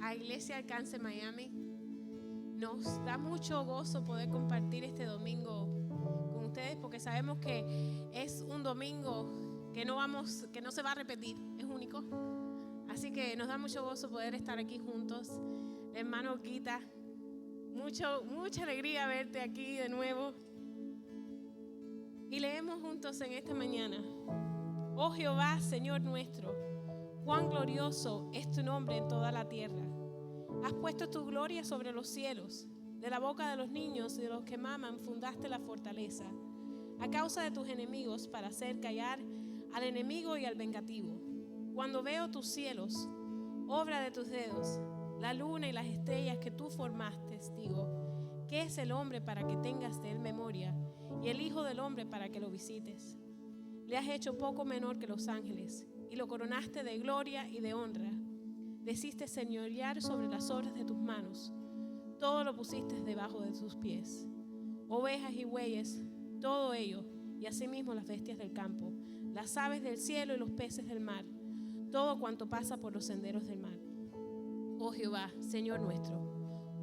a Iglesia Alcance Miami. Nos da mucho gozo poder compartir este domingo con ustedes, porque sabemos que es un domingo que no se va a repetir, es único. Así que nos da mucho gozo poder estar aquí juntos. Hermano Guita, mucha alegría verte aquí de nuevo. Y leemos juntos en esta mañana: Oh Jehová, Señor nuestro, cuán glorioso es tu nombre en toda la tierra. Has puesto tu gloria sobre los cielos. De la boca de los niños y de los que maman fundaste la fortaleza, a causa de tus enemigos, para hacer callar al enemigo y al vengativo. Cuando veo tus cielos, obra de tus dedos, la luna y las estrellas que tú formaste, digo, ¿qué es el hombre para que tengas de él memoria, y el hijo del hombre para que lo visites? Le has hecho poco menor que los ángeles, y lo coronaste de gloria y de honra. Decidiste señorear sobre las obras de tus manos. Todo lo pusiste debajo de tus pies. Ovejas y bueyes, todo ello, y asimismo las bestias del campo, las aves del cielo y los peces del mar, todo cuanto pasa por los senderos del mar. Oh Jehová, Señor nuestro,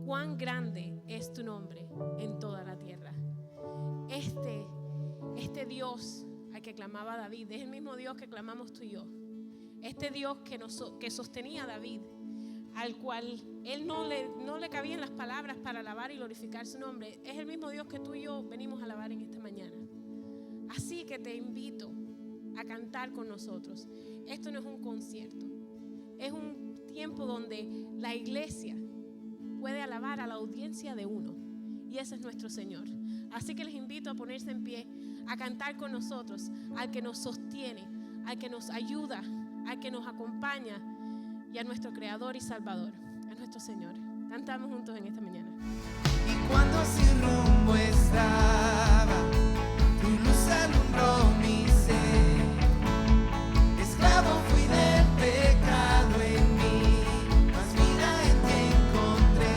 cuán grande es tu nombre en toda la tierra. Este Dios al que clamaba David es el mismo Dios que clamamos tú y yo. Este Dios que sostenía a David, al cual él no le cabían las palabras para alabar y glorificar su nombre, es el mismo Dios que tú y yo venimos a alabar en esta mañana. Así que te invito a cantar con nosotros. Esto no es un concierto, es un tiempo donde la iglesia puede alabar a la audiencia de uno, y ese es nuestro Señor. Así que les invito a ponerse en pie, a cantar con nosotros al que nos sostiene, al que nos ayuda, al que nos acompaña, y a nuestro Creador y Salvador, a nuestro Señor. Cantamos juntos en esta mañana. Y cuando sin rumbo estaba, tu luz alumbró mi ser. Esclavo fui del pecado en mí, mas mira en ti encontré.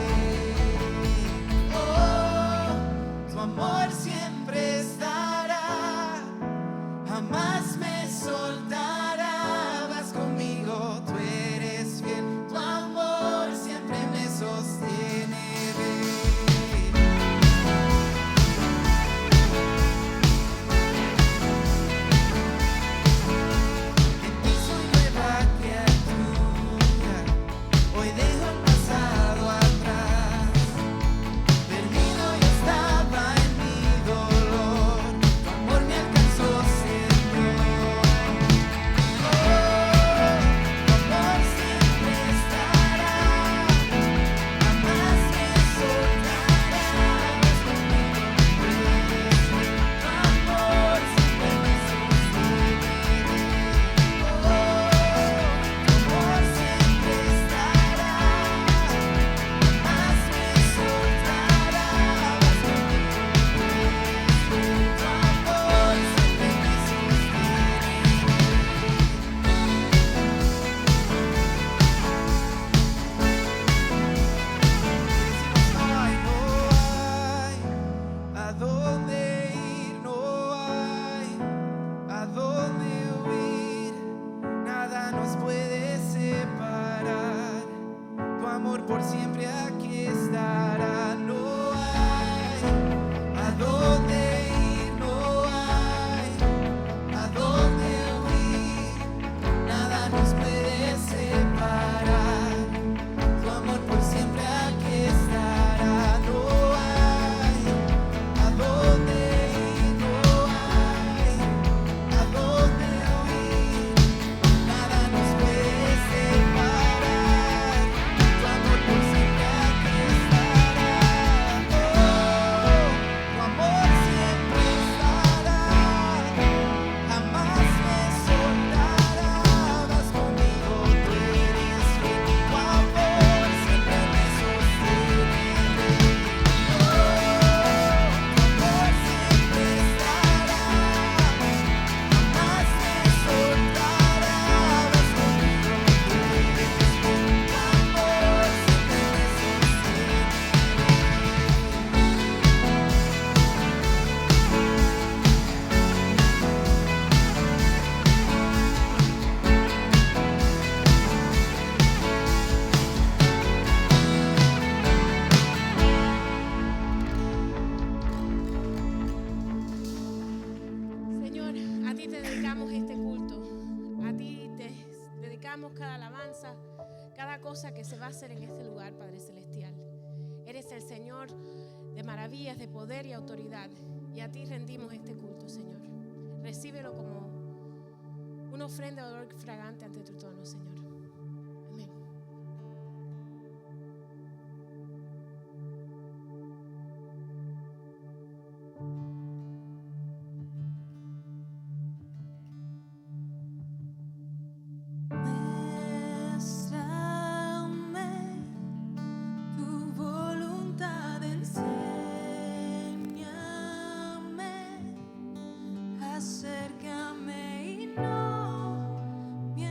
Oh, tu amor siempre estará, jamás me soltará. Vas conmigo, tú eres fiel, tu amor siempre me sostiene. Por cosa que se va a hacer en este lugar, Padre Celestial. Eres el Señor de maravillas, de poder y autoridad. Y a ti rendimos este culto, Señor. Recíbelo como una ofrenda de olor fragante ante tu trono, Señor. Amén. Muéstrame tu voluntad, enséñame, acércame y no me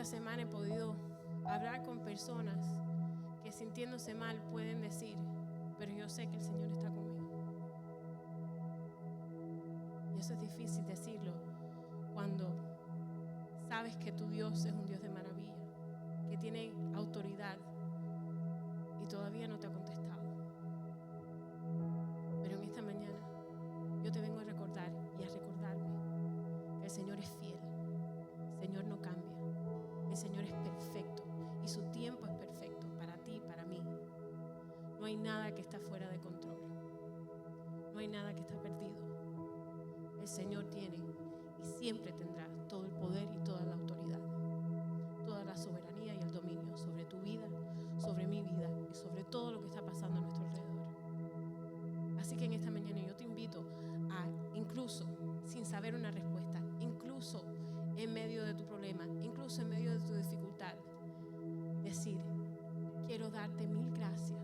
esta semana he podido hablar con personas que sintiéndose mal pueden decir, pero yo sé que el Señor está conmigo. Y eso es difícil decirlo cuando sabes que tu Dios es un Dios de maravilla, que tiene autoridad y todavía no te ha contestado. Pero en esta mañana yo te vengo a recordar y a recordarme que el Señor es fiel, el Señor no cambia, el Señor es perfecto y su tiempo es perfecto para ti y para mí. No hay nada que está fuera de control, no hay nada que está perdido. El Señor tiene y siempre tendrá todo el poder y toda la autoridad, toda la soberanía y el dominio sobre tu vida, sobre mi vida y sobre todo lo que está pasando a nuestro alrededor. Así que en esta mañana yo te invito a, incluso sin saber una respuesta, incluso en medio de tu problema, incluso en medio de tu dificultad, decir, quiero darte 1000 gracias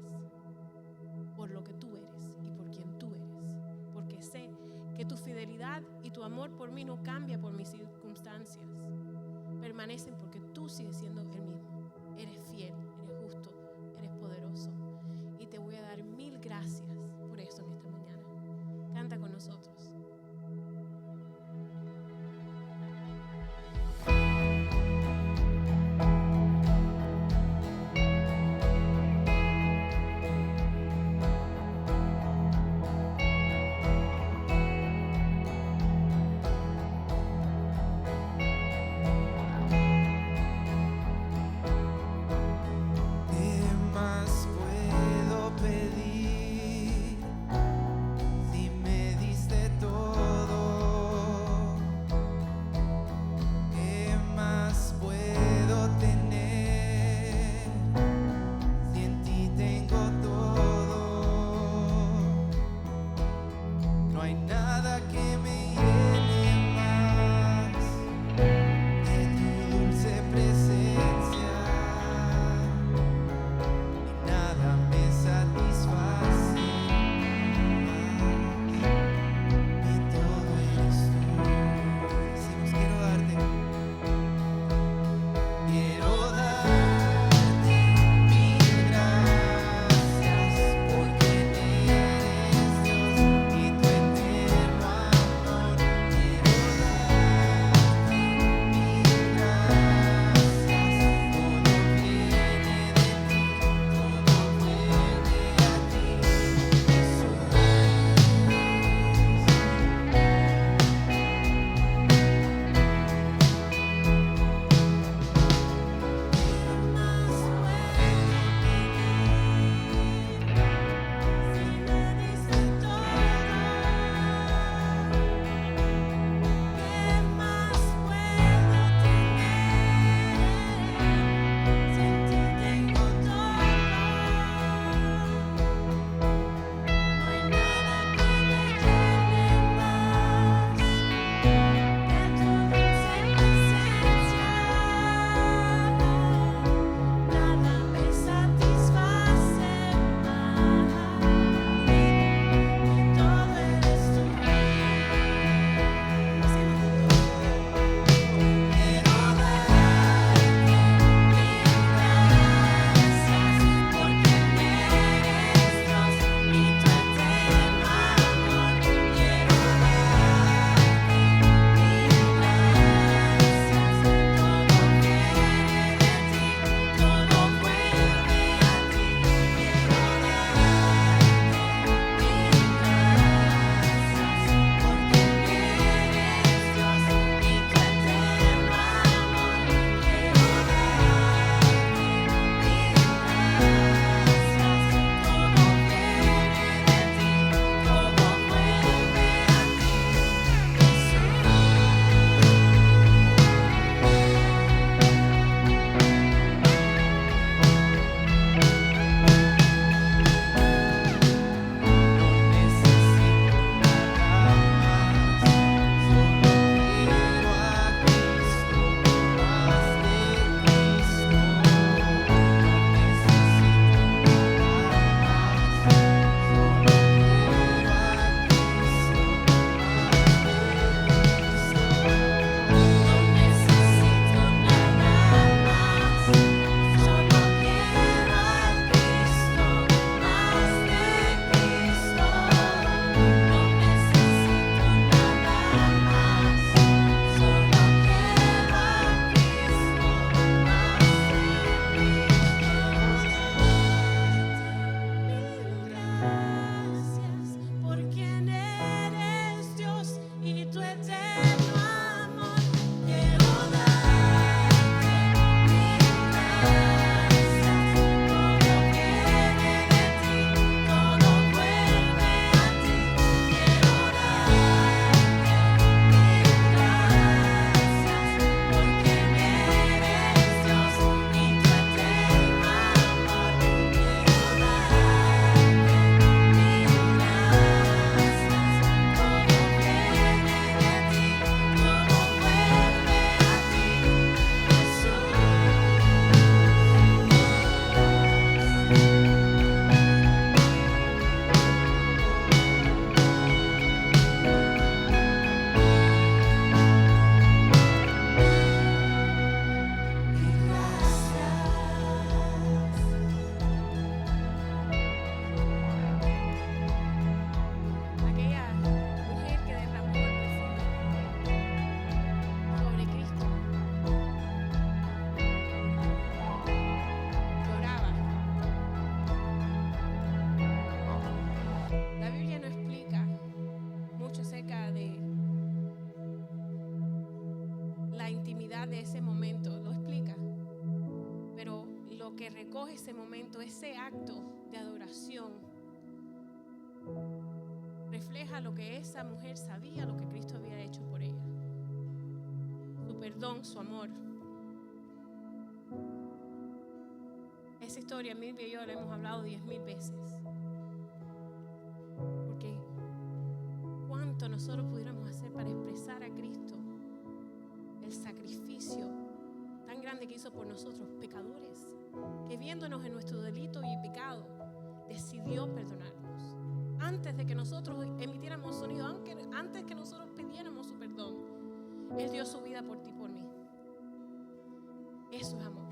por lo que tú eres y por quien tú eres, porque sé que tu fidelidad y tu amor por mí no cambia por mis circunstancias, permanecen porque tú sigues siendo el mismo. Eres fiel, eres justo, eres poderoso y te voy a dar 1000 gracias por eso en esta mañana. Canta con nosotros. que recoge ese momento, ese acto de adoración, refleja lo que esa mujer sabía, lo que Cristo había hecho por ella. Su perdón, su amor. Esa historia, Milvia y yo la hemos hablado 10,000 veces. Porque cuánto nosotros pudiéramos hacer para expresar a Cristo el sacrificio tan grande que hizo por nosotros, pecadores, que viéndonos en nuestro delito y pecado, decidió perdonarnos. Antes de que nosotros emitiéramos sonido, antes que nosotros pidiéramos su perdón, Él dio su vida por ti y por mí. Eso es amor.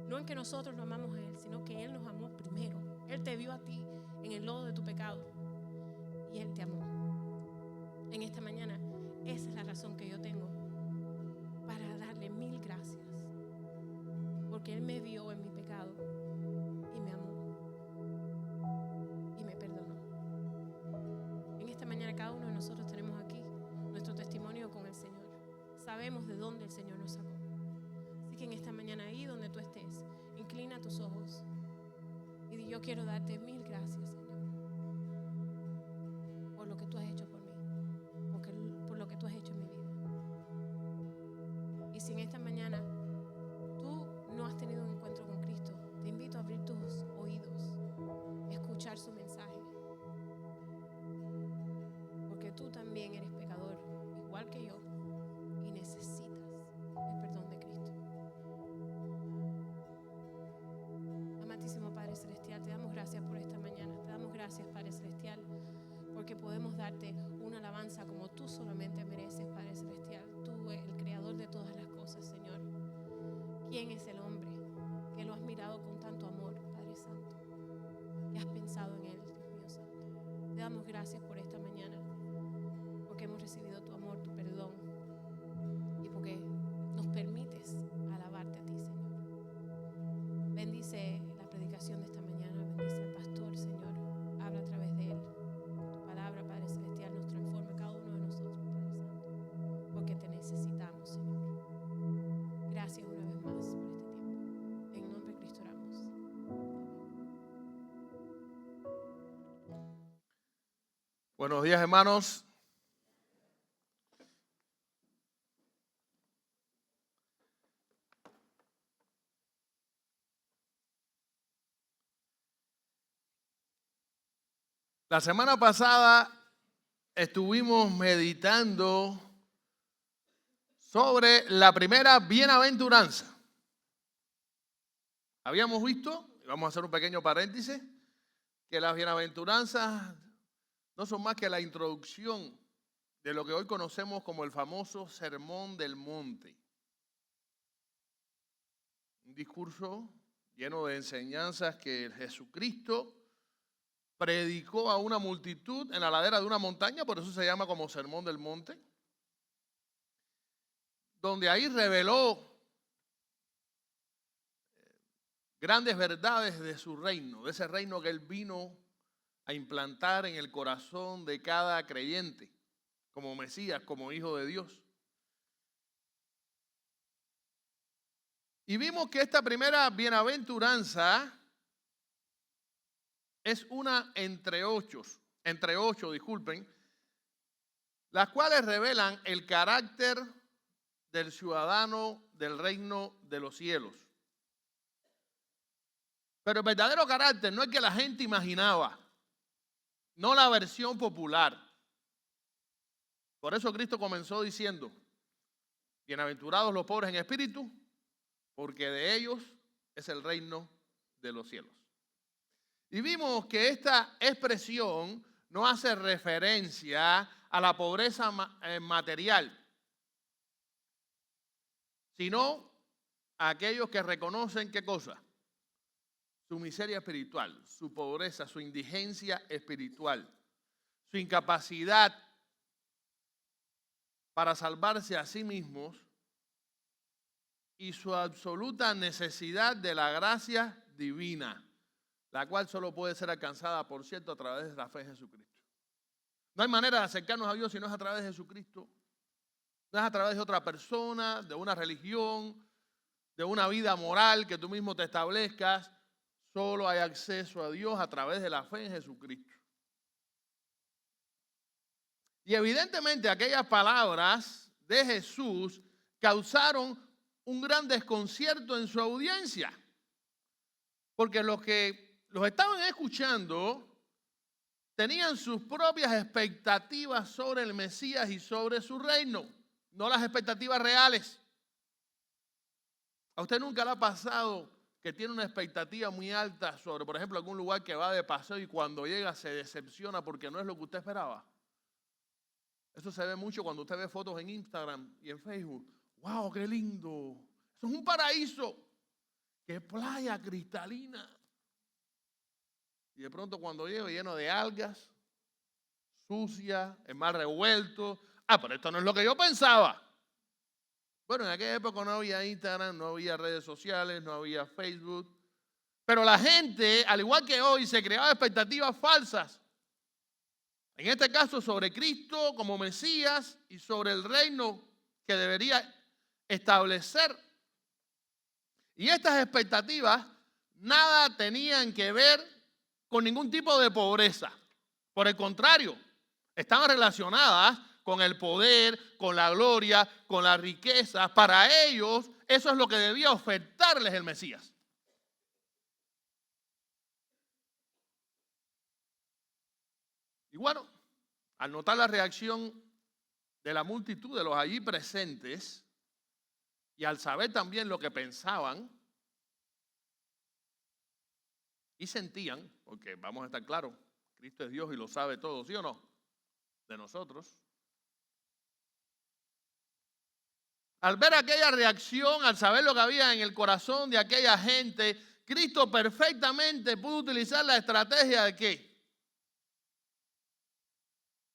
No en que nosotros lo amamos a Él, sino que Él nos amó primero. Él te vio a ti en el lodo de tu pecado y Él te amó. En esta mañana, esa es la razón que yo tengo para darle 1000 gracias. Porque Él me vio en mi pecado y me amó y me perdonó. En esta mañana cada uno de nosotros tenemos aquí nuestro testimonio con el Señor. Sabemos de dónde el Señor nos sacó. Así que en esta mañana, ahí donde tú estés, inclina tus ojos y di: yo quiero darte 1000 gracias, Señor, por lo que tú has hecho por mí, por lo que tú has hecho en mi vida. Y si en esta mañana tú no has tenido un encuentro con Cristo, te invito a abrir tus oídos, escuchar su mensaje, porque tú también eres pecador, igual que yo, y necesitas el perdón de Cristo. Amantísimo Padre Celestial, te damos gracias por esta mañana. Te damos gracias, Padre Celestial, porque podemos darte una alabanza como tú solamente mereces, Padre Celestial. Tú, el creador de todas las cosas, Señor. ¿Quién es el hombre que lo has mirado con tanto amor, Padre Santo? Que has pensado en él, Dios mío Santo. Te damos gracias por esta mañana, porque hemos recibido tu amor, tu perdón, y porque nos permites alabarte a ti, Señor. Bendice la predicación de esta mañana, bendice al pastor, Señor. Habla a través de él. Que tu palabra, Padre Celestial, nos transforme cada uno de nosotros, Padre Santo, porque te necesitamos, Señor. Gracias una vez más por este tiempo. En nombre de Cristo oramos. Buenos días, hermanos. La semana pasada estuvimos meditando sobre la primera bienaventuranza. Habíamos visto, y vamos a hacer un pequeño paréntesis, que las bienaventuranzas no son más que la introducción de lo que hoy conocemos como el famoso Sermón del Monte. Un discurso lleno de enseñanzas que Jesucristo predicó a una multitud en la ladera de una montaña, por eso se llama como Sermón del Monte, donde ahí reveló grandes verdades de su reino, de ese reino que Él vino a implantar en el corazón de cada creyente, como Mesías, como Hijo de Dios. Y vimos que esta primera bienaventuranza es una entre ocho, las cuales revelan el carácter del ciudadano del reino de los cielos. Pero el verdadero carácter no es que la gente imaginaba, no la versión popular. Por eso Cristo comenzó diciendo: bienaventurados los pobres en espíritu, porque de ellos es el reino de los cielos. Y vimos que esta expresión no hace referencia a la pobreza material, sino a aquellos que reconocen, ¿qué cosa? Su miseria espiritual, su pobreza, su indigencia espiritual, su incapacidad para salvarse a sí mismos y su absoluta necesidad de la gracia divina, la cual solo puede ser alcanzada, por cierto, a través de la fe en Jesucristo. No hay manera de acercarnos a Dios si no es a través de Jesucristo. No es a través de otra persona, de una religión, de una vida moral que tú mismo te establezcas. Solo hay acceso a Dios a través de la fe en Jesucristo. Y evidentemente aquellas palabras de Jesús causaron un gran desconcierto en su audiencia. Porque los que los estaban escuchando tenían sus propias expectativas sobre el Mesías y sobre su reino, no las expectativas reales. ¿A usted nunca le ha pasado que tiene una expectativa muy alta sobre, por ejemplo, algún lugar que va de paseo y cuando llega se decepciona porque no es lo que usted esperaba? Eso se ve mucho cuando usted ve fotos en Instagram y en Facebook. ¡Wow, qué lindo! Eso es un paraíso. ¡Qué playa cristalina! Y de pronto cuando llega lleno de algas, sucia, el mar revuelto. Pero esto no es lo que yo pensaba. Bueno, en aquella época no había Instagram, no había redes sociales, no había Facebook. Pero la gente, al igual que hoy, se creaba expectativas falsas. En este caso sobre Cristo como Mesías y sobre el reino que debería establecer. Y estas expectativas nada tenían que ver con ningún tipo de pobreza. Por el contrario, estaban relacionadas con el poder, con la gloria, con la riqueza. Para ellos, eso es lo que debía ofertarles el Mesías. Y bueno, al notar la reacción de la multitud de los allí presentes y al saber también lo que pensaban y sentían, porque vamos a estar claros, Cristo es Dios y lo sabe todo, ¿sí o no? De nosotros. Al ver aquella reacción, al saber lo que había en el corazón de aquella gente, Cristo perfectamente pudo utilizar la estrategia de ¿qué?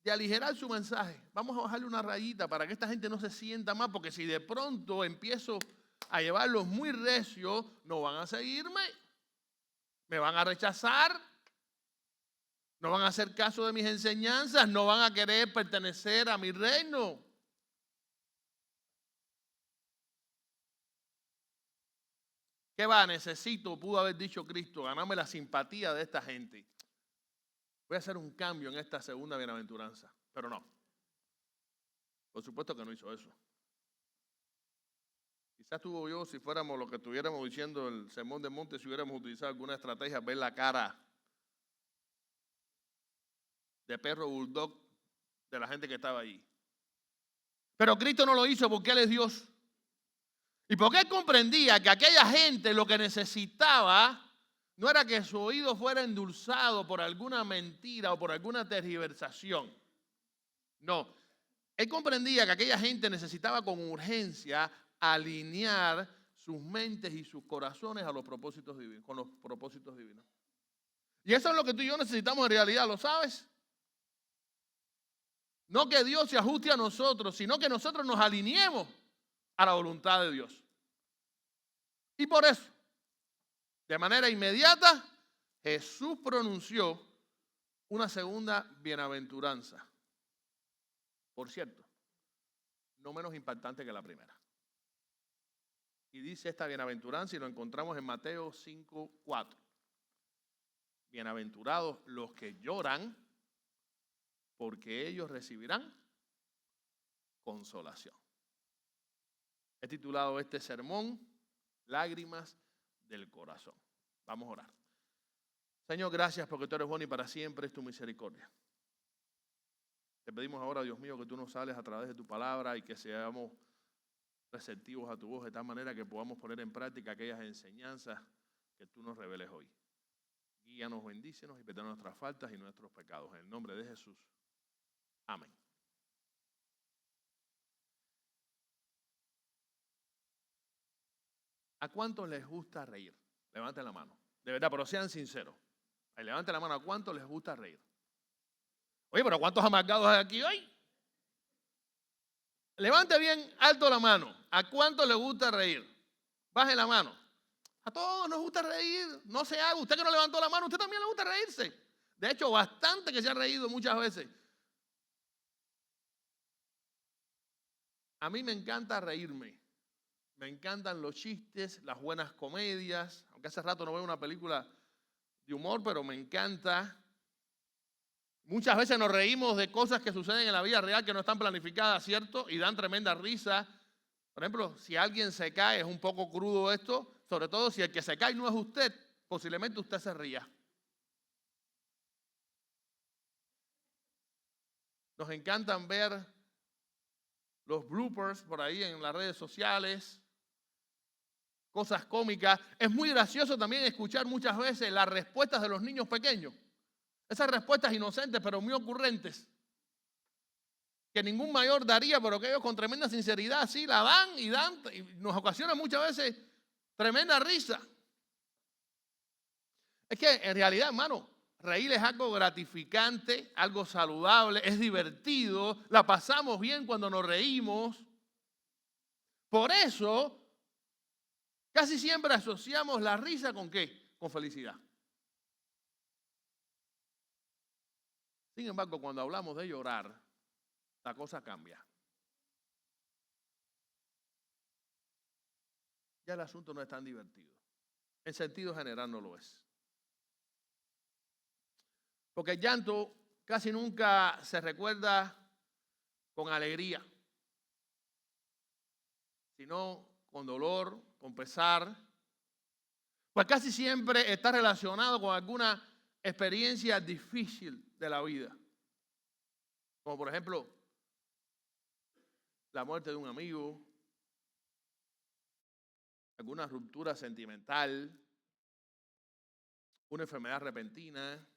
De aligerar su mensaje. Vamos a bajarle una rayita para que esta gente no se sienta mal, porque si de pronto empiezo a llevarlos muy recios, no van a seguirme, me van a rechazar, no van a hacer caso de mis enseñanzas, no van a querer pertenecer a mi reino. ¿Qué va? Necesito, pudo haber dicho Cristo, ganarme la simpatía de esta gente. Voy a hacer un cambio en esta segunda bienaventuranza. Pero no. Por supuesto que no hizo eso. Quizás tú o yo, si fuéramos lo que estuviéramos diciendo el sermón de monte, si hubiéramos utilizado alguna estrategia, ver la cara de perro bulldog de la gente que estaba ahí. Pero Cristo no lo hizo porque Él es Dios. Y porque Él comprendía que aquella gente lo que necesitaba no era que su oído fuera endulzado por alguna mentira o por alguna tergiversación. No. Él comprendía que aquella gente necesitaba con urgencia alinear sus mentes y sus corazones a los propósitos divinos, con los propósitos divinos. Y eso es lo que tú y yo necesitamos en realidad, ¿lo sabes? No que Dios se ajuste a nosotros, sino que nosotros nos alineemos a la voluntad de Dios. Y por eso, de manera inmediata, Jesús pronunció una segunda bienaventuranza. Por cierto, no menos impactante que la primera. Y dice esta bienaventuranza, y lo encontramos en Mateo 5:4. Bienaventurados los que lloran, porque ellos recibirán consolación. He titulado este sermón, Lágrimas del Corazón. Vamos a orar. Señor, gracias porque tú eres bueno y para siempre es tu misericordia. Te pedimos ahora, Dios mío, que tú nos hables a través de tu palabra y que seamos receptivos a tu voz de tal manera que podamos poner en práctica aquellas enseñanzas que tú nos reveles hoy. Guíanos, bendícenos y perdona nuestras faltas y nuestros pecados. En el nombre de Jesús. Amén. ¿A cuántos les gusta reír? Levanten la mano. De verdad, pero sean sinceros. Levanten la mano. ¿A cuántos les gusta reír? Oye, pero ¿cuántos amargados hay aquí hoy? Levante bien alto la mano. ¿A cuántos les gusta reír? Baje la mano. A todos nos gusta reír. No se haga. Usted que no levantó la mano, usted también le gusta reírse. De hecho, bastante que se ha reído muchas veces. A mí me encanta reírme. Me encantan los chistes, las buenas comedias, aunque hace rato no veo una película de humor, pero me encanta. Muchas veces nos reímos de cosas que suceden en la vida real que no están planificadas, ¿cierto? Y dan tremenda risa. Por ejemplo, si alguien se cae, es un poco crudo esto, sobre todo si el que se cae no es usted, posiblemente usted se ría. Nos encantan ver los bloopers por ahí en las redes sociales, cosas cómicas. Es muy gracioso también escuchar muchas veces las respuestas de los niños pequeños. Esas respuestas inocentes pero muy ocurrentes, que ningún mayor daría, pero que ellos con tremenda sinceridad sí la dan y nos ocasiona muchas veces tremenda risa. Es que en realidad, hermano, reír es algo gratificante, algo saludable, es divertido, la pasamos bien cuando nos reímos. Por eso, casi siempre asociamos la risa ¿con qué? Con felicidad. Sin embargo, cuando hablamos de llorar, la cosa cambia. Ya el asunto no es tan divertido. En sentido general no lo es. Porque el llanto casi nunca se recuerda con alegría, sino con dolor, con pesar. Pues casi siempre está relacionado con alguna experiencia difícil de la vida. Como por ejemplo, la muerte de un amigo, alguna ruptura sentimental, una enfermedad repentina.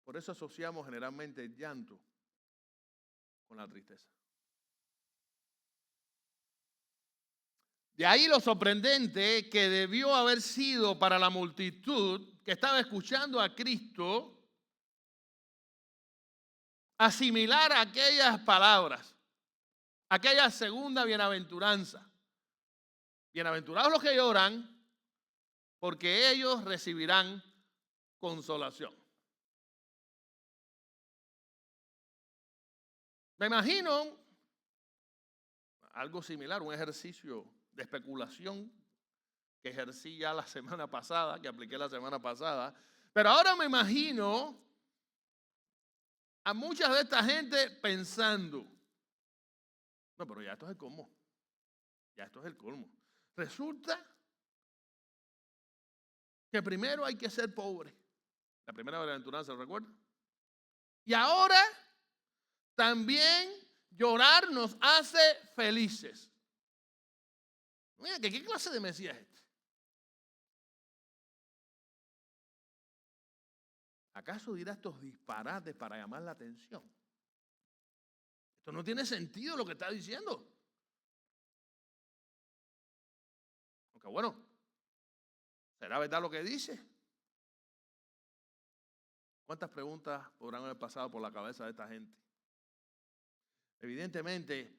Por eso asociamos generalmente el llanto con la tristeza. De ahí lo sorprendente que debió haber sido para la multitud que estaba escuchando a Cristo asimilar aquellas palabras, aquella segunda bienaventuranza. Bienaventurados los que lloran, porque ellos recibirán consolación. Me imagino algo similar, un ejercicio de especulación que ejercí ya la semana pasada, que apliqué la semana pasada, pero ahora me imagino a mucha de esta gente pensando, no, pero ya esto es el colmo, ya esto es el colmo. Resulta que primero hay que ser pobre, la primera bienaventuranza, ¿lo recuerdan? Y ahora también llorar nos hace felices. Mira, ¿qué clase de Mesías es este? ¿Acaso dirá estos disparates para llamar la atención? Esto no tiene sentido lo que está diciendo. Aunque bueno, ¿será verdad lo que dice? ¿Cuántas preguntas podrán haber pasado por la cabeza de esta gente? Evidentemente,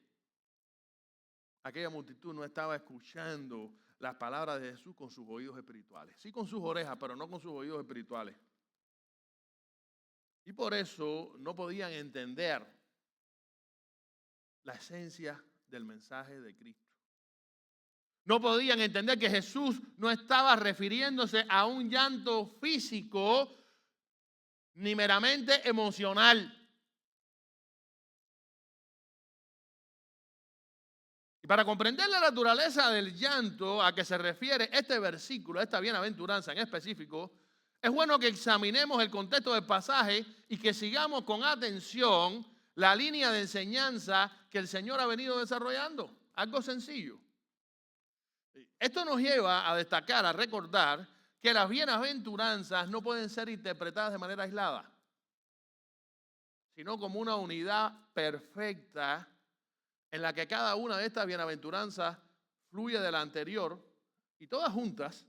aquella multitud no estaba escuchando las palabras de Jesús con sus oídos espirituales. Sí con sus orejas, pero no con sus oídos espirituales. Y por eso no podían entender la esencia del mensaje de Cristo. No podían entender que Jesús no estaba refiriéndose a un llanto físico ni meramente emocional. Y para comprender la naturaleza del llanto a que se refiere este versículo, esta bienaventuranza en específico, es bueno que examinemos el contexto del pasaje y que sigamos con atención la línea de enseñanza que el Señor ha venido desarrollando. Algo sencillo. Esto nos lleva a destacar, a recordar que las bienaventuranzas no pueden ser interpretadas de manera aislada, sino como una unidad perfecta en la que cada una de estas bienaventuranzas fluye de la anterior y todas juntas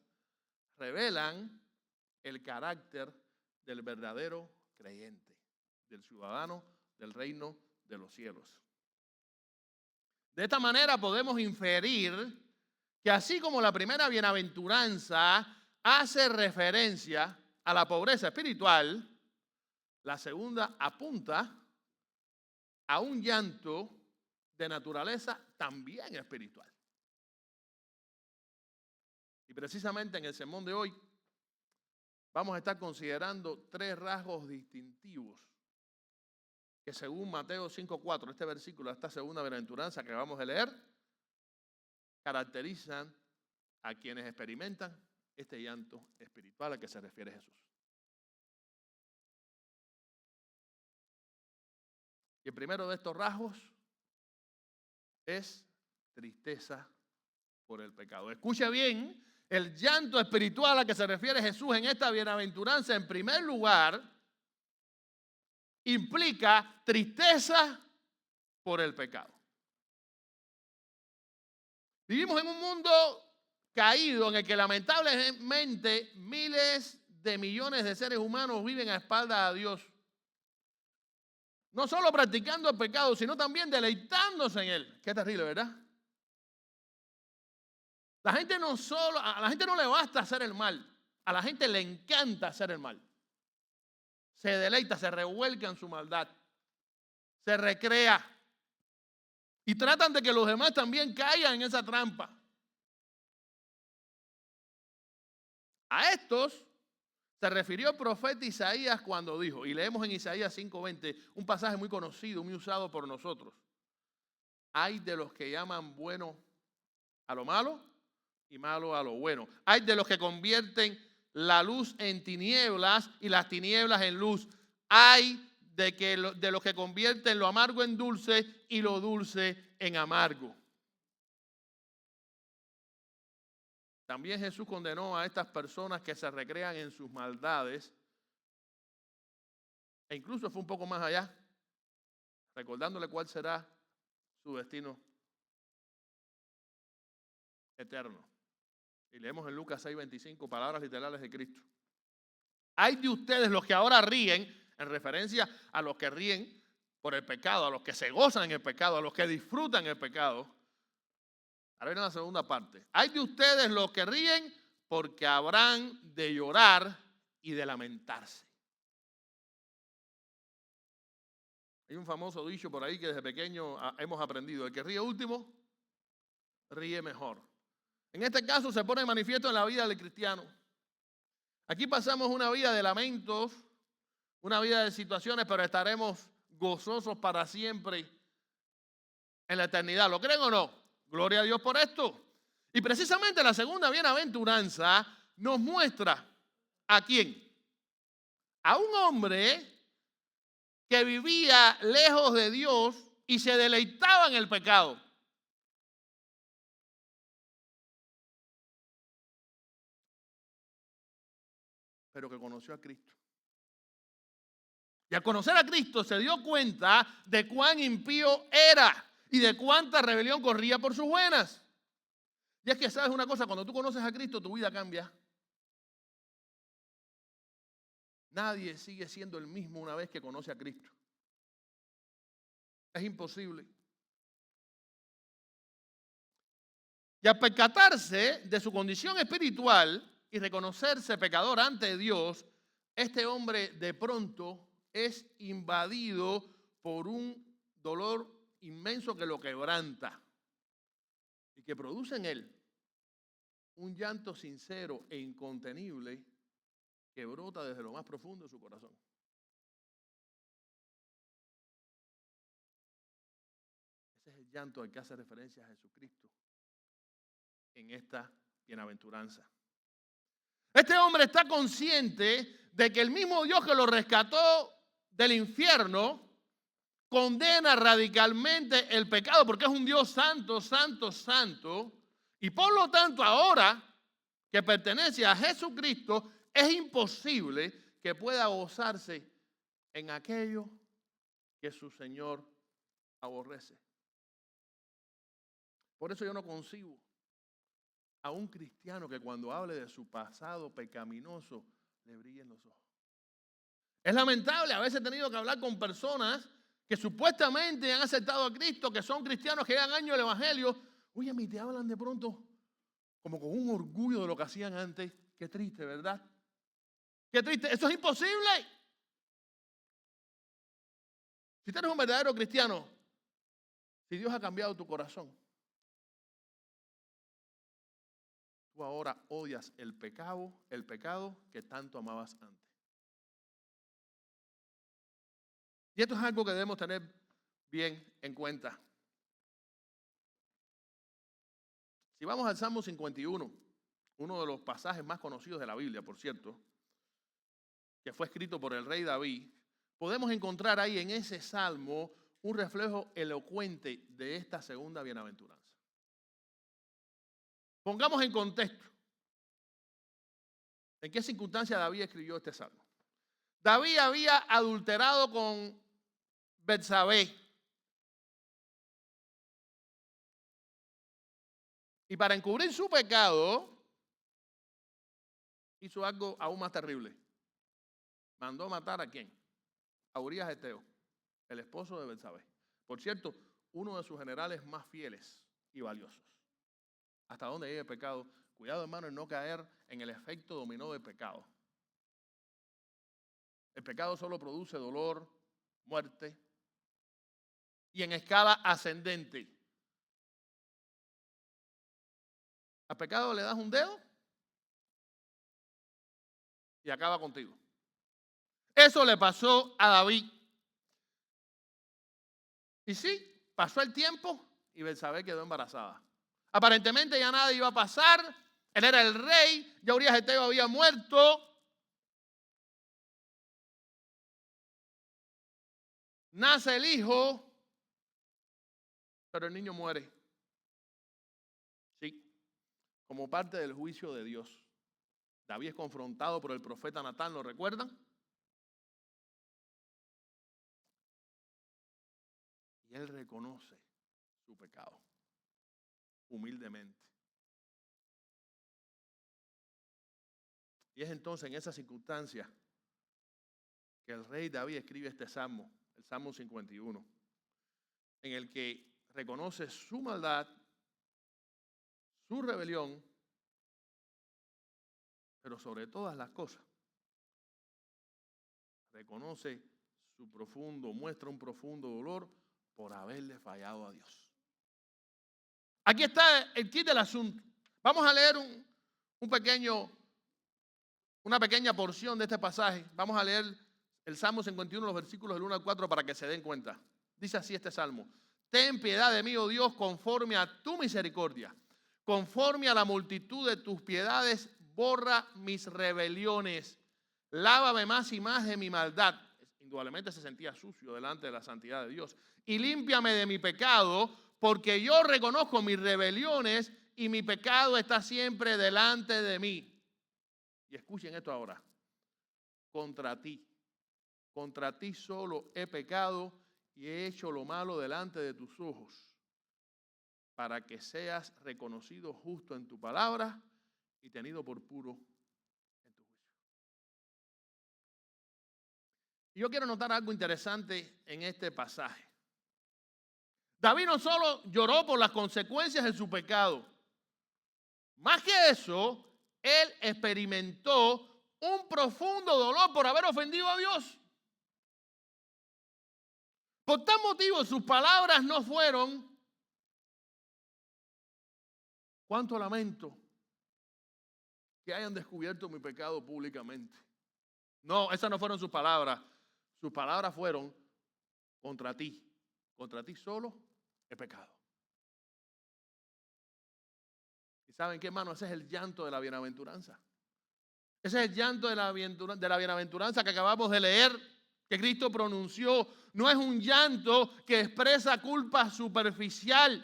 revelan el carácter del verdadero creyente, del ciudadano del reino de los cielos. De esta manera podemos inferir que así como la primera bienaventuranza hace referencia a la pobreza espiritual, la segunda apunta a un llanto de naturaleza también espiritual. Y precisamente en el sermón de hoy vamos a estar considerando 3 rasgos distintivos que según Mateo 5:4, este versículo, esta segunda bienaventuranza que vamos a leer, caracterizan a quienes experimentan este llanto espiritual al que se refiere Jesús. Y el primero de estos rasgos es tristeza por el pecado. Escuche bien, el llanto espiritual al que se refiere Jesús en esta bienaventuranza, en primer lugar, implica tristeza por el pecado. Vivimos en un mundo caído en el que lamentablemente miles de millones de seres humanos viven a espaldas de Dios. No solo practicando el pecado, sino también deleitándose en él. Qué terrible, ¿verdad? A la gente no le basta hacer el mal, a la gente le encanta hacer el mal. Se deleita, se revuelca en su maldad, se recrea y tratan de que los demás también caigan en esa trampa. A estos se refirió el profeta Isaías cuando dijo, y leemos en Isaías 5:20, un pasaje muy conocido, muy usado por nosotros: hay de los que llaman bueno a lo malo y malo a lo bueno. Hay de los que convierten la luz en tinieblas y las tinieblas en luz. Hay de los que convierten lo amargo en dulce y lo dulce en amargo. También Jesús condenó a estas personas que se recrean en sus maldades, e incluso fue un poco más allá, recordándole cuál será su destino eterno. Y leemos en Lucas 6:25, palabras literales de Cristo. Hay de ustedes los que ahora ríen, en referencia a los que ríen por el pecado, a los que se gozan en el pecado, a los que disfrutan el pecado. Ahora viene la segunda parte. Hay de ustedes los que ríen porque habrán de llorar y de lamentarse. Hay un famoso dicho por ahí que desde pequeño hemos aprendido: el que ríe último, ríe mejor. En este caso se pone de manifiesto en la vida del cristiano. Aquí pasamos una vida de lamentos, una vida de situaciones, pero estaremos gozosos para siempre en la eternidad. ¿Lo creen o no? Gloria a Dios por esto. Y precisamente la segunda bienaventuranza nos muestra ¿a quién? A un hombre que vivía lejos de Dios y se deleitaba en el pecado. Pero que conoció a Cristo. Y al conocer a Cristo se dio cuenta de cuán impío era y de cuánta rebelión corría por sus venas. Y es que, ¿sabes una cosa? Cuando tú conoces a Cristo, tu vida cambia. Nadie sigue siendo el mismo una vez que conoce a Cristo. Es imposible. Y al percatarse de su condición espiritual y reconocerse pecador ante Dios, este hombre de pronto es invadido por un dolor inmenso que lo quebranta y que produce en él un llanto sincero e incontenible que brota desde lo más profundo de su corazón. Ese es el llanto al que hace referencia a Jesucristo en esta bienaventuranza. Este hombre está consciente de que el mismo Dios que lo rescató del infierno condena radicalmente el pecado, porque es un Dios santo, santo, santo, y por lo tanto ahora que pertenece a Jesucristo, es imposible que pueda gozarse en aquello que su Señor aborrece. Por eso yo no concibo a un cristiano que cuando hable de su pasado pecaminoso le brillen los ojos. Es lamentable, a veces he tenido que hablar con personas que supuestamente han aceptado a Cristo, que son cristianos que llevan años el evangelio. Oye, a mí te hablan de pronto como con un orgullo de lo que hacían antes. Qué triste, ¿verdad? Qué triste. Eso es imposible. Si tú eres un verdadero cristiano, si Dios ha cambiado tu corazón, tú ahora odias el pecado que tanto amabas antes. Y esto es algo que debemos tener bien en cuenta. Si vamos al Salmo 51, uno de los pasajes más conocidos de la Biblia, por cierto, que fue escrito por el rey David, podemos encontrar ahí en ese salmo un reflejo elocuente de esta segunda bienaventuranza. Pongamos en contexto en qué circunstancia David escribió este salmo. David había adulterado con Betsabé. Y para encubrir su pecado, hizo algo aún más terrible. Mandó matar ¿a quién? A Urías Eteo, el esposo de Betsabé. Por cierto, uno de sus generales más fieles y valiosos. Hasta dónde llega el pecado. Cuidado, hermano, en no caer en el efecto dominó del pecado. El pecado solo produce dolor, muerte y en escala ascendente. Al pecado le das un dedo y acaba contigo. Eso le pasó a David. Y sí, pasó el tiempo y Betsabé quedó embarazada. Aparentemente ya nada iba a pasar. Él era el rey, ya Urías Eteo había muerto. Nace el hijo, pero el niño muere. Sí, como parte del juicio de Dios. David es confrontado por el profeta Natán, ¿lo recuerdan? Y él reconoce su pecado, humildemente. Y es entonces en esa circunstancia que el rey David escribe este salmo, el Salmo 51, en el que reconoce su maldad, su rebelión, pero sobre todas las cosas, reconoce muestra un profundo dolor por haberle fallado a Dios. Aquí está el kit del asunto. Vamos a leer una pequeña porción de este pasaje. Vamos a leer el Salmo 51, los versículos del 1 al 4 para que se den cuenta. Dice así este salmo: ten piedad de mí, oh Dios, conforme a tu misericordia. Conforme a la multitud de tus piedades, borra mis rebeliones. Lávame más y más de mi maldad. Indudablemente se sentía sucio delante de la santidad de Dios. Y límpiame de mi pecado, porque yo reconozco mis rebeliones y mi pecado está siempre delante de mí. Y escuchen esto ahora. Contra ti solo he pecado y he hecho lo malo delante de tus ojos, para que seas reconocido justo en tu palabra y tenido por puro en tu juicio. Y yo quiero notar algo interesante en este pasaje. David no solo lloró por las consecuencias de su pecado, más que eso, él experimentó un profundo dolor por haber ofendido a Dios. Por tal motivo, sus palabras no fueron: cuánto lamento que hayan descubierto mi pecado públicamente. No, esas no fueron sus palabras. Sus palabras fueron: contra ti solo he pecado. ¿Y saben qué, hermano? Ese es el llanto de la bienaventuranza. Ese es el llanto de la bienaventuranza que acabamos de leer, que Cristo pronunció. No es un llanto que expresa culpa superficial,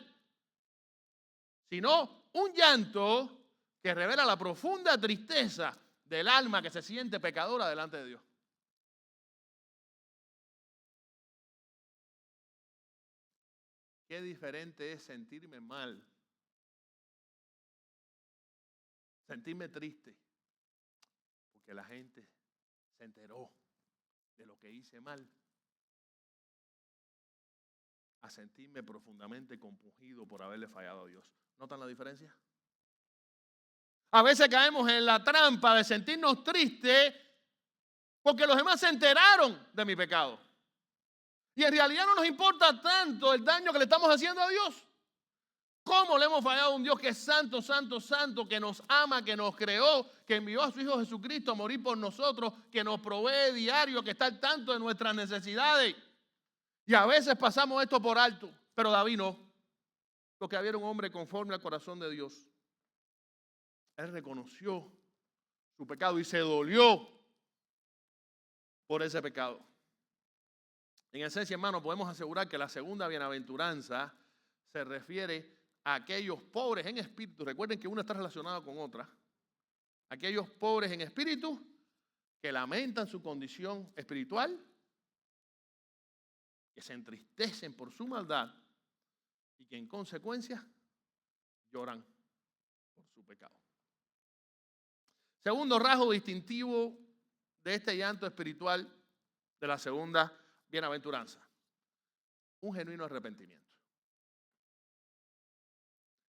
sino un llanto que revela la profunda tristeza del alma que se siente pecadora delante de Dios. Qué diferente es sentirme mal, sentirme triste, porque la gente se enteró de lo que hice mal, a sentirme profundamente compungido por haberle fallado a Dios. ¿Notan la diferencia? A veces caemos en la trampa de sentirnos tristes porque los demás se enteraron de mi pecado. Y en realidad no nos importa tanto el daño que le estamos haciendo a Dios. ¿Cómo le hemos fallado a un Dios que es santo, santo, santo, que nos ama, que nos creó, que envió a su Hijo Jesucristo a morir por nosotros, que nos provee diario, que está al tanto de nuestras necesidades? Y a veces pasamos esto por alto, pero David no, porque había un hombre conforme al corazón de Dios. Él reconoció su pecado y se dolió por ese pecado. En esencia, hermano, podemos asegurar que la segunda bienaventuranza se refiere a aquellos pobres en espíritu. Recuerden que una está relacionada con otra. Aquellos pobres en espíritu que lamentan su condición espiritual, que se entristecen por su maldad y que en consecuencia lloran por su pecado. Segundo rasgo distintivo de este llanto espiritual de la segunda bienaventuranza: un genuino arrepentimiento.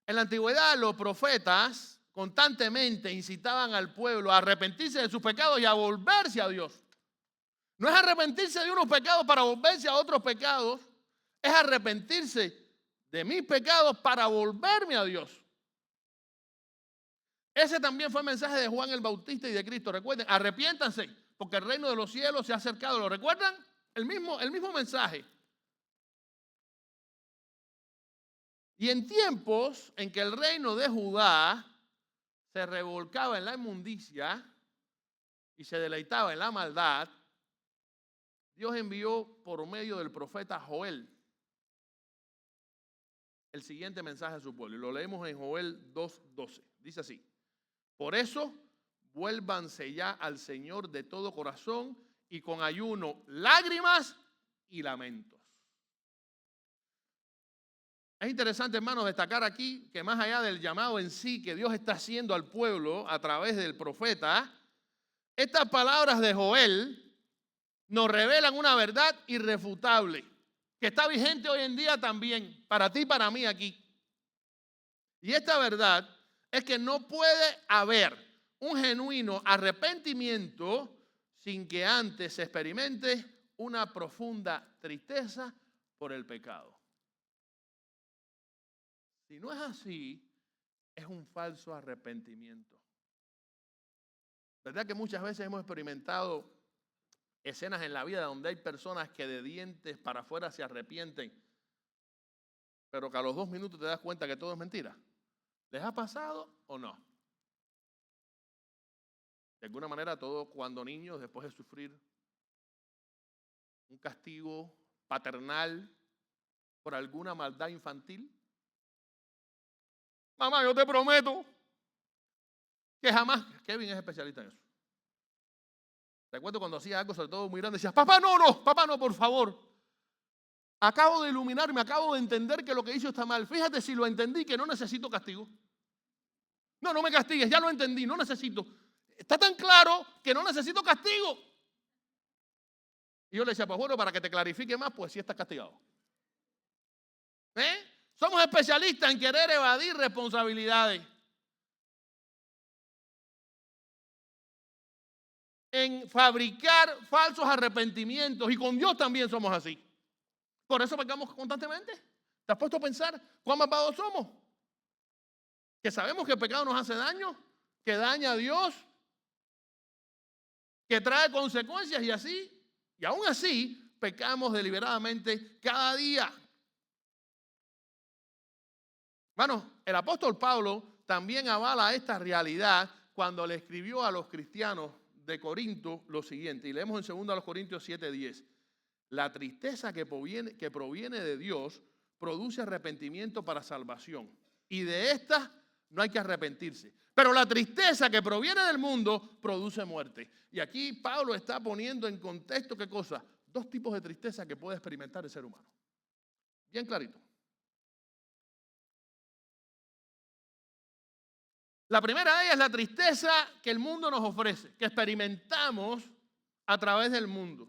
En la antigüedad los profetas constantemente incitaban al pueblo a arrepentirse de sus pecados y a volverse a Dios. No es arrepentirse de unos pecados para volverse a otros pecados, es arrepentirse de mis pecados para volverme a Dios. Ese también fue el mensaje de Juan el Bautista y de Cristo. Recuerden, arrepiéntanse porque el reino de los cielos se ha acercado. ¿Lo recuerdan? El mismo mensaje. Y en tiempos en que el reino de Judá se revolcaba en la inmundicia y se deleitaba en la maldad, Dios envió por medio del profeta Joel el siguiente mensaje a su pueblo. Y lo leemos en Joel 2:12. Dice así: por eso, vuélvanse ya al Señor de todo corazón y con ayuno, lágrimas y lamentos. Es interesante, hermanos, destacar aquí que más allá del llamado en sí que Dios está haciendo al pueblo a través del profeta, estas palabras de Joel nos revelan una verdad irrefutable que está vigente hoy en día también, para ti y para mí aquí. Y esta verdad es que no puede haber un genuino arrepentimiento sin que antes se experimente una profunda tristeza por el pecado. Si no es así, es un falso arrepentimiento. ¿Verdad que muchas veces hemos experimentado escenas en la vida donde hay personas que de dientes para afuera se arrepienten, pero que a los 2 minutos te das cuenta que todo es mentira? ¿Les ha pasado o no? De alguna manera, todos cuando niños, después de sufrir un castigo paternal por alguna maldad infantil, mamá, yo te prometo que jamás. Kevin es especialista en eso. Recuerdo cuando hacía algo, sobre todo muy grande, decía: papá, no, por favor. Acabo de iluminarme, acabo de entender que lo que hice está mal. Fíjate si lo entendí, que no necesito castigo. No me castigues, ya lo entendí, no necesito. Está tan claro que no necesito castigo. Y yo le decía: pues bueno, para que te clarifique más, pues sí estás castigado. Somos especialistas en querer evadir responsabilidades, en fabricar falsos arrepentimientos, y con Dios también somos así. Por eso pecamos constantemente. ¿Te has puesto a pensar cuán malvados somos? Que sabemos que el pecado nos hace daño, que daña a Dios, que trae consecuencias, y aún así pecamos deliberadamente cada día. Hermanos, el apóstol Pablo también avala esta realidad cuando le escribió a los cristianos de Corinto lo siguiente, y leemos en 2 Corintios 7:10. La tristeza que proviene de Dios produce arrepentimiento para salvación, y de esta no hay que arrepentirse. Pero la tristeza que proviene del mundo produce muerte. Y aquí Pablo está poniendo en contexto, ¿qué cosa? 2 tipos de tristeza que puede experimentar el ser humano. Bien clarito. La primera de ellas es la tristeza que el mundo nos ofrece, que experimentamos a través del mundo.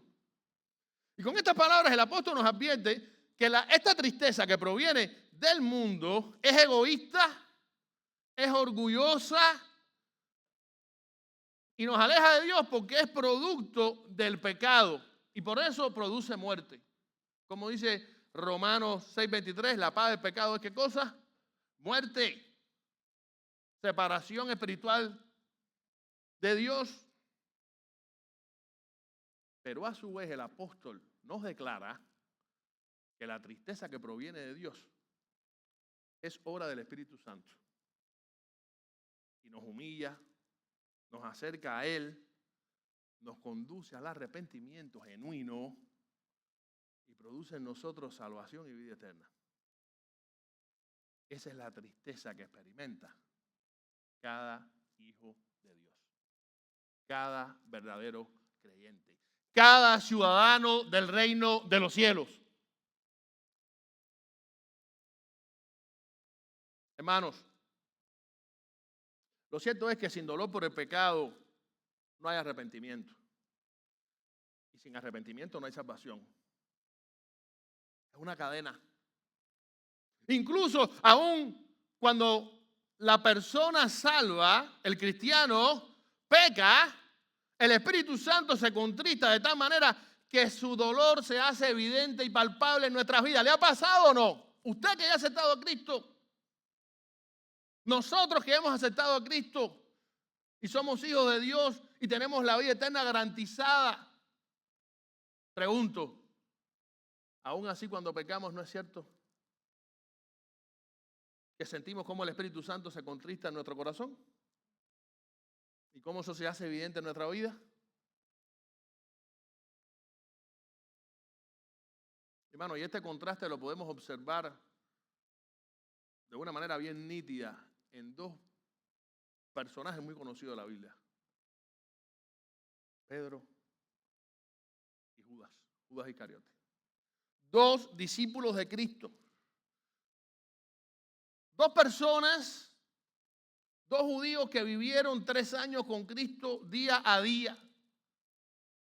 Y con estas palabras el apóstol nos advierte que esta tristeza que proviene del mundo es egoísta, es orgullosa y nos aleja de Dios porque es producto del pecado y por eso produce muerte. Como dice Romanos 6:23, la paga del pecado es ¿qué cosa? Muerte. Separación espiritual de Dios. Pero a su vez el apóstol nos declara que la tristeza que proviene de Dios es obra del Espíritu Santo. Y nos humilla, nos acerca a Él, nos conduce al arrepentimiento genuino y produce en nosotros salvación y vida eterna. Esa es la tristeza que experimenta cada hijo de Dios, cada verdadero creyente, cada ciudadano del reino de los cielos. Hermanos, lo cierto es que sin dolor por el pecado no hay arrepentimiento. Y sin arrepentimiento no hay salvación. Es una cadena. Incluso aún cuando la persona salva, el cristiano, peca, el Espíritu Santo se contrista de tal manera que su dolor se hace evidente y palpable en nuestras vidas. ¿Le ha pasado o no? Usted que ya ha aceptado a Cristo, nosotros que hemos aceptado a Cristo y somos hijos de Dios y tenemos la vida eterna garantizada, pregunto, ¿aún así cuando pecamos no es cierto que sentimos cómo el Espíritu Santo se contrista en nuestro corazón? ¿Y cómo eso se hace evidente en nuestra vida? Hermano, y este contraste lo podemos observar de una manera bien nítida en dos personajes muy conocidos de la Biblia: Pedro y Judas, Judas Iscariote. Dos discípulos de Cristo. Dos personas, dos judíos que vivieron 3 años con Cristo día a día,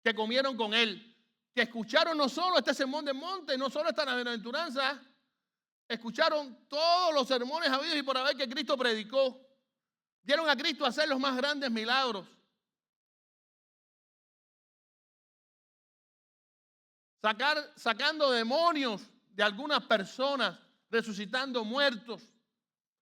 que comieron con Él, que escucharon no solo este sermón del monte, no solo esta bienaventuranza, escucharon todos los sermones habidos y por haber que Cristo predicó. Dieron a Cristo a hacer los más grandes milagros. Sacando demonios de algunas personas, resucitando muertos,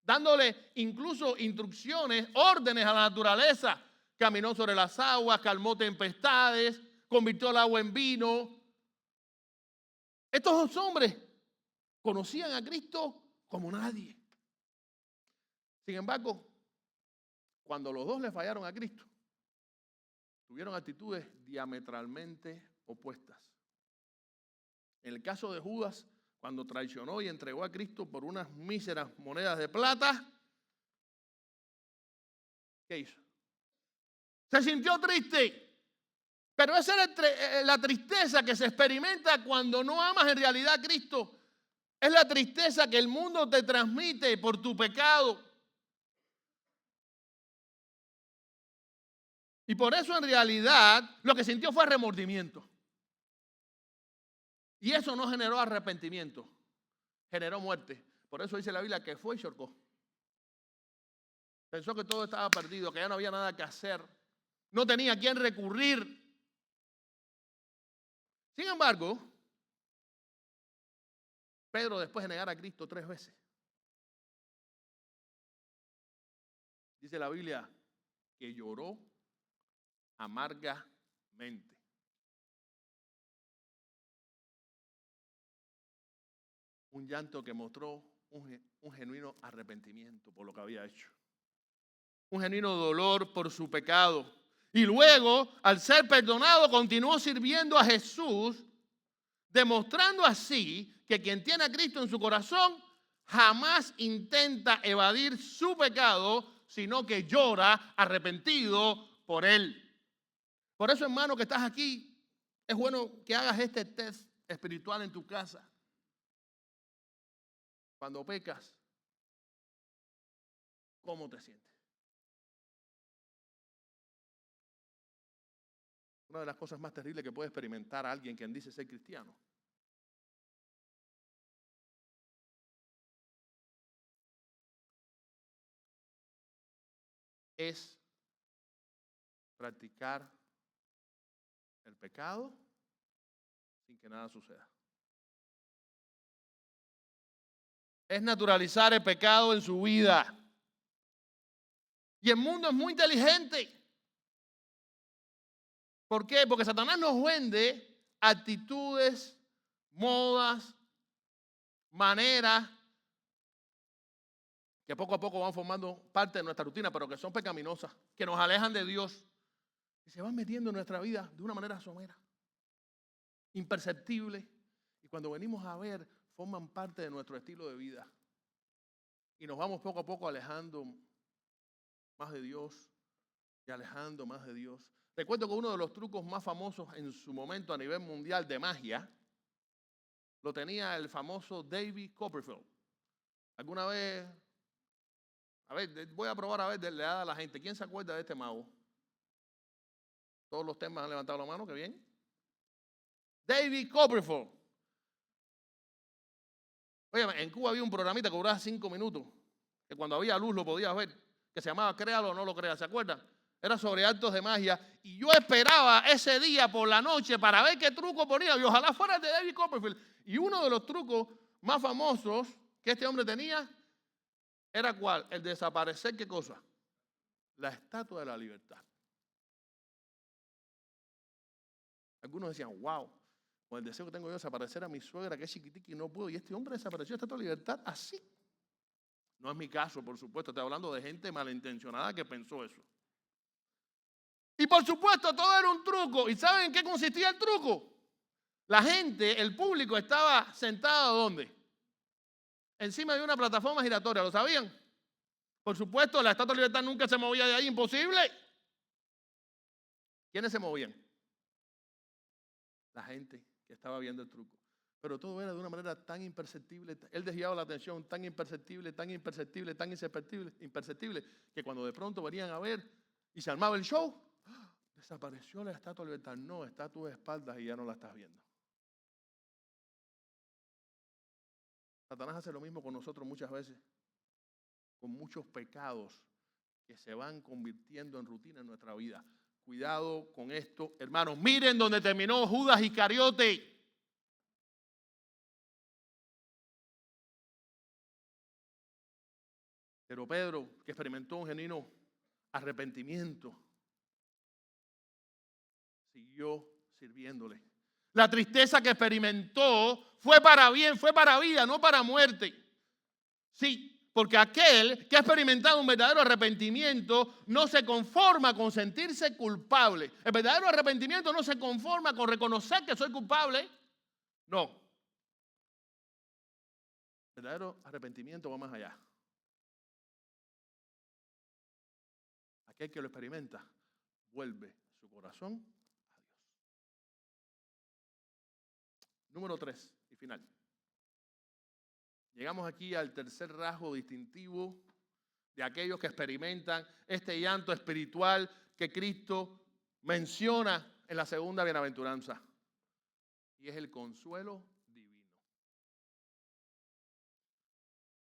dándole incluso instrucciones, órdenes a la naturaleza. Caminó sobre las aguas, calmó tempestades, convirtió el agua en vino. Estos dos hombres conocían a Cristo como nadie. Sin embargo, cuando los dos le fallaron a Cristo, tuvieron actitudes diametralmente opuestas. En el caso de Judas, cuando traicionó y entregó a Cristo por unas míseras monedas de plata, ¿qué hizo? Se sintió triste. Pero esa es la tristeza que se experimenta cuando no amas en realidad a Cristo. Es la tristeza que el mundo te transmite por tu pecado. Y por eso en realidad lo que sintió fue remordimiento. Y eso no generó arrepentimiento, generó muerte. Por eso dice la Biblia que fue y se ahorcó. Pensó que todo estaba perdido, que ya no había nada que hacer. No tenía a quién recurrir. Sin embargo, Pedro, después de negar a Cristo 3 veces, dice la Biblia que lloró amargamente. Un llanto que mostró un genuino arrepentimiento por lo que había hecho. Un genuino dolor por su pecado. Y luego, al ser perdonado, continuó sirviendo a Jesús, demostrando así que quien tiene a Cristo en su corazón jamás intenta evadir su pecado, sino que llora arrepentido por él. Por eso, hermano, que estás aquí, es bueno que hagas este test espiritual en tu casa. Cuando pecas, ¿cómo te sientes? Una de las cosas más terribles que puede experimentar a alguien quien dice ser cristiano es practicar el pecado sin que nada suceda. es naturalizar el pecado en su vida. Y el mundo es muy inteligente. ¿Por qué? Porque Satanás nos vende actitudes, modas, maneras que poco a poco van formando parte de nuestra rutina, pero que son pecaminosas, que nos alejan de Dios y se van metiendo en nuestra vida de una manera somera, imperceptible. Y cuando venimos a ver, forman parte de nuestro estilo de vida. Y nos vamos poco a poco alejando más de Dios y alejando más de Dios. Recuerdo que uno de los trucos más famosos en su momento a nivel mundial de magia lo tenía el famoso David Copperfield. ¿Alguna vez? A ver, voy a probar a ver, le da a la gente. ¿Quién se acuerda de este mago? Todos los temas han levantado la mano, qué bien. David Copperfield. Oye, en Cuba había un programita que duraba 5 minutos, que cuando había luz lo podías ver, que se llamaba Créalo o no lo creas, ¿se acuerdan? Era sobre actos de magia, y yo esperaba ese día por la noche para ver qué truco ponía, y ojalá fuera de David Copperfield. Y uno de los trucos más famosos que este hombre tenía era ¿cuál? El desaparecer, ¿qué cosa? La Estatua de la Libertad. Algunos decían, wow, con el deseo que tengo yo de desaparecer a mi suegra, que es chiquitica y no puedo, y este hombre desapareció la Estatua de la Libertad así. No es mi caso, por supuesto, estoy hablando de gente malintencionada que pensó eso. Y por supuesto, todo era un truco. ¿Y saben en qué consistía el truco? La gente, el público estaba sentado ¿dónde? Encima de una plataforma giratoria, ¿lo sabían? Por supuesto, la Estatua de la Libertad nunca se movía de ahí, imposible. ¿Quiénes se movían? La gente que estaba viendo el truco. Pero todo era de una manera tan imperceptible, él desviaba la atención, tan imperceptible, tan imperceptible, tan imperceptible, que cuando de pronto venían a ver y se armaba el show, desapareció la Estatua de la Libertad. No, está a tus espaldas y ya no la estás viendo. Satanás hace lo mismo con nosotros muchas veces, con muchos pecados que se van convirtiendo en rutina en nuestra vida. Cuidado con esto, hermanos. Miren donde terminó Judas Iscariote. Pero Pedro, que experimentó un genuino arrepentimiento, siguió sirviéndole. La tristeza que experimentó fue para bien, fue para vida, no para muerte. Sí, porque aquel que ha experimentado un verdadero arrepentimiento no se conforma con sentirse culpable. El verdadero arrepentimiento no se conforma con reconocer que soy culpable. No. El verdadero arrepentimiento va más allá. Aquel que lo experimenta vuelve su corazón a Dios. Número 3 y final. Llegamos aquí al tercer rasgo distintivo de aquellos que experimentan este llanto espiritual que Cristo menciona en la segunda bienaventuranza. Y es el consuelo divino.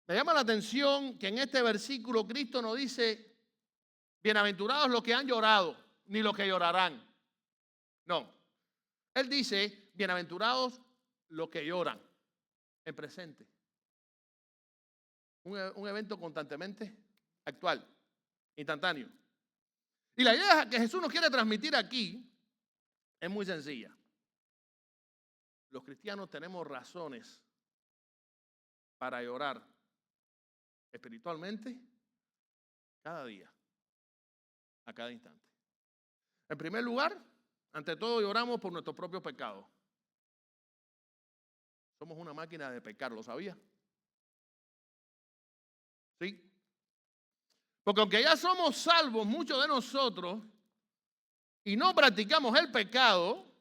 Me llama la atención que en este versículo Cristo no dice, bienaventurados los que han llorado, ni los que llorarán. No. Él dice, bienaventurados los que lloran en presente. Un evento constantemente actual, instantáneo. Y la idea que Jesús nos quiere transmitir aquí es muy sencilla. Los cristianos tenemos razones para llorar espiritualmente cada día, a cada instante. En primer lugar, ante todo lloramos por nuestros propios pecados. Somos una máquina de pecar, ¿lo sabía? ¿Sí? Porque aunque ya somos salvos, muchos de nosotros, y no practicamos el pecado,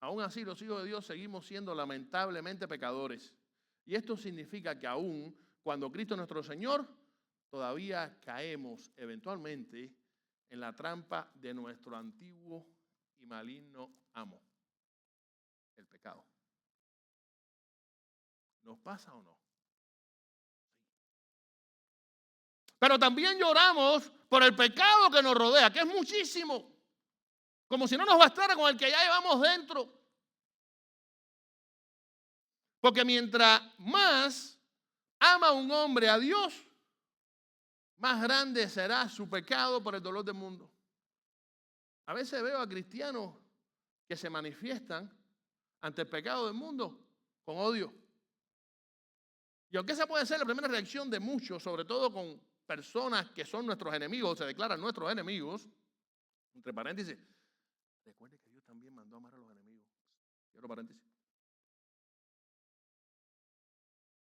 aún así los hijos de Dios seguimos siendo lamentablemente pecadores. Y esto significa que aún cuando Cristo es nuestro Señor, todavía caemos eventualmente en la trampa de nuestro antiguo y maligno amo, el pecado. ¿Nos pasa o no? Pero también lloramos por el pecado que nos rodea, que es muchísimo. Como si no nos bastara con el que ya llevamos dentro. Porque mientras más ama un hombre a Dios, más grande será su pecado por el dolor del mundo. A veces veo a cristianos que se manifiestan ante el pecado del mundo con odio. Y aunque esa puede ser la primera reacción de muchos, sobre todo con personas que son nuestros enemigos, se declaran nuestros enemigos, entre paréntesis, recuerde que Dios también mandó a amar a los enemigos. Cierro paréntesis.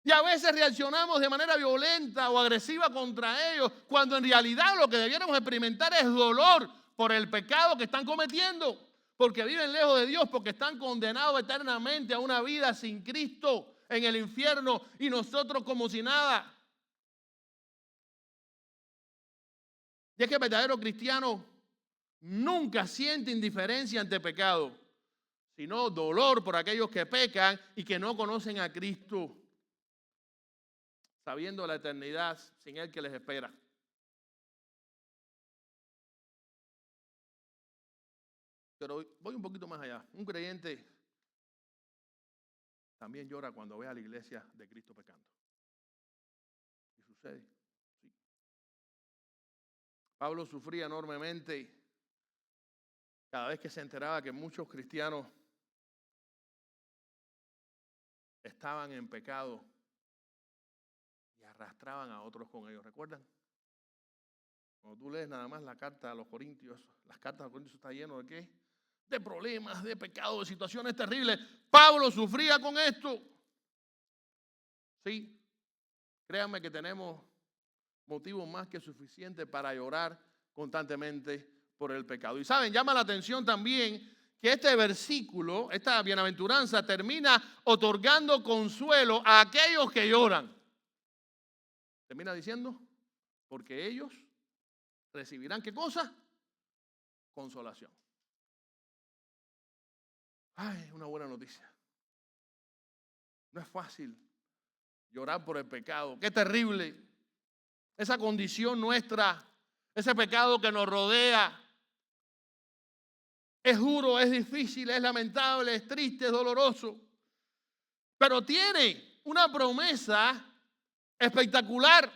Y a veces reaccionamos de manera violenta o agresiva contra ellos, cuando en realidad lo que debiéramos experimentar es dolor por el pecado que están cometiendo, porque viven lejos de Dios, porque están condenados eternamente a una vida sin Cristo en el infierno y nosotros como si nada. Y es que el verdadero cristiano nunca siente indiferencia ante el pecado, sino dolor por aquellos que pecan y que no conocen a Cristo, sabiendo la eternidad sin Él que les espera. Pero voy un poquito más allá. Un creyente también llora cuando ve a la iglesia de Cristo pecando. ¿Y sucede? Sí. Pablo sufría enormemente cada vez que se enteraba que muchos cristianos estaban en pecado y arrastraban a otros con ellos. ¿Recuerdan? Cuando tú lees nada más la carta a los Corintios, las cartas a los Corintios está lleno de ¿qué? De problemas, de pecados, de situaciones terribles. Pablo sufría con esto. Sí, créanme que tenemos motivos más que suficientes para llorar constantemente por el pecado. Y saben, llama la atención también que este versículo, esta bienaventuranza, termina otorgando consuelo a aquellos que lloran. Termina diciendo, porque ellos recibirán ¿qué cosa? Consolación. Ay, una buena noticia. No es fácil llorar por el pecado. Qué terrible. Esa condición nuestra, ese pecado que nos rodea. Es duro, es difícil, es lamentable, es triste, es doloroso. Pero tiene una promesa espectacular.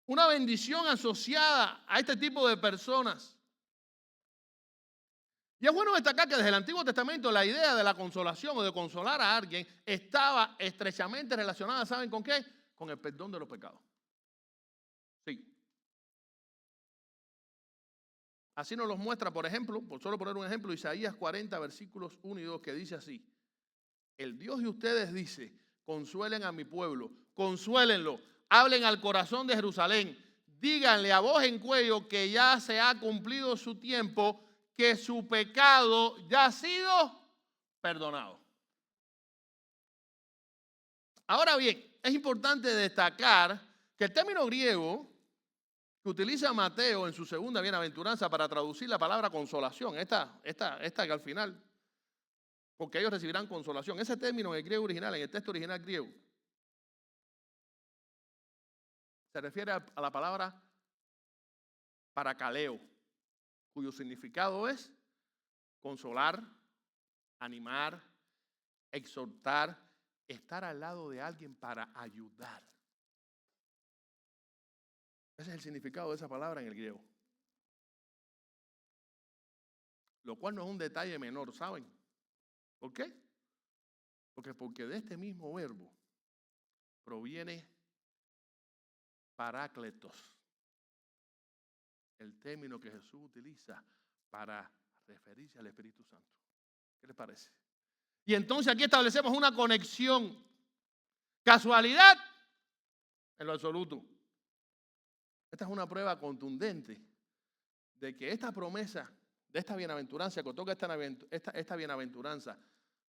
Una bendición asociada a este tipo de personas. Y es bueno destacar que desde el Antiguo Testamento la idea de la consolación o de consolar a alguien estaba estrechamente relacionada, ¿saben con qué? Con el perdón de los pecados. Sí. Así nos los muestra, por ejemplo, por solo poner un ejemplo, Isaías 40, versículos 1 y 2, que dice así: el Dios de ustedes dice, consuelen a mi pueblo, consuélenlo, hablen al corazón de Jerusalén, díganle a voz en cuello que ya se ha cumplido su tiempo, que su pecado ya ha sido perdonado. Ahora bien, es importante destacar que el término griego que utiliza Mateo en su segunda bienaventuranza para traducir la palabra consolación, esta que al final, porque ellos recibirán consolación, ese término en el griego original, en el texto original griego, se refiere a la palabra parakaleo, cuyo significado es consolar, animar, exhortar, estar al lado de alguien para ayudar. Ese es el significado de esa palabra en el griego. Lo cual no es un detalle menor, ¿saben? ¿Por qué? Porque de este mismo verbo proviene parácletos, el término que Jesús utiliza para referirse al Espíritu Santo. ¿Qué les parece? Y entonces aquí establecemos una conexión. ¿Casualidad? En lo absoluto. Esta es una prueba contundente de que esta promesa de esta bienaventuranza, que otorga esta bienaventuranza,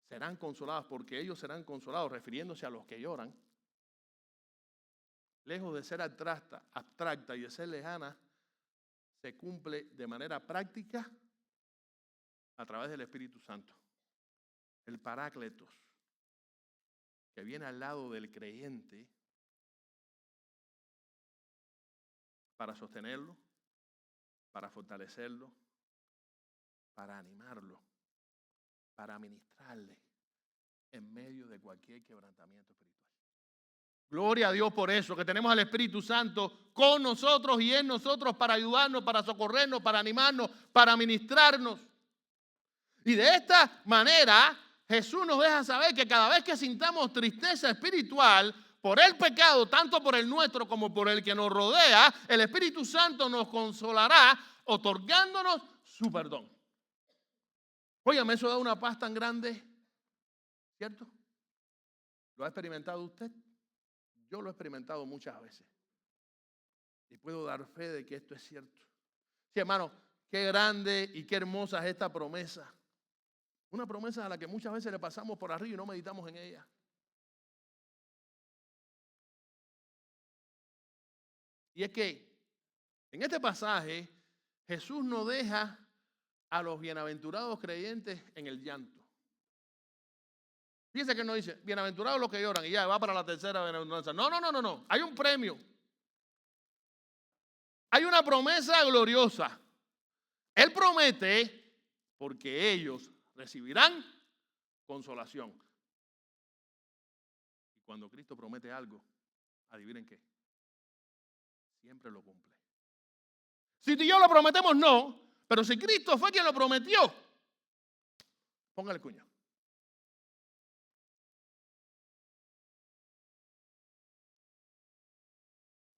serán consolados porque ellos serán consolados, refiriéndose a los que lloran. Lejos de ser abstracta y de ser lejana, se cumple de manera práctica a través del Espíritu Santo. El Parácletos, que viene al lado del creyente para sostenerlo, para fortalecerlo, para animarlo, para ministrarle en medio de cualquier quebrantamiento espiritual. Gloria a Dios por eso, que tenemos al Espíritu Santo con nosotros y en nosotros para ayudarnos, para socorrernos, para animarnos, para ministrarnos. Y de esta manera Jesús nos deja saber que cada vez que sintamos tristeza espiritual por el pecado, tanto por el nuestro como por el que nos rodea, el Espíritu Santo nos consolará otorgándonos su perdón. Óigame, eso da una paz tan grande, ¿cierto? ¿Lo ha experimentado usted? Yo lo he experimentado muchas veces. Y puedo dar fe de que esto es cierto. Sí, hermano, qué grande y qué hermosa es esta promesa. Una promesa a la que muchas veces le pasamos por arriba y no meditamos en ella. Y es que en este pasaje Jesús no deja a los bienaventurados creyentes en el llanto. Fíjense que no dice, bienaventurados los que lloran y ya va para la tercera bienaventuranza. No. Hay un premio. Hay una promesa gloriosa. Él promete porque ellos recibirán consolación. Y cuando Cristo promete algo, adivinen qué, siempre lo cumple. Si tú y yo lo prometemos, no, pero si Cristo fue quien lo prometió, póngale cuña.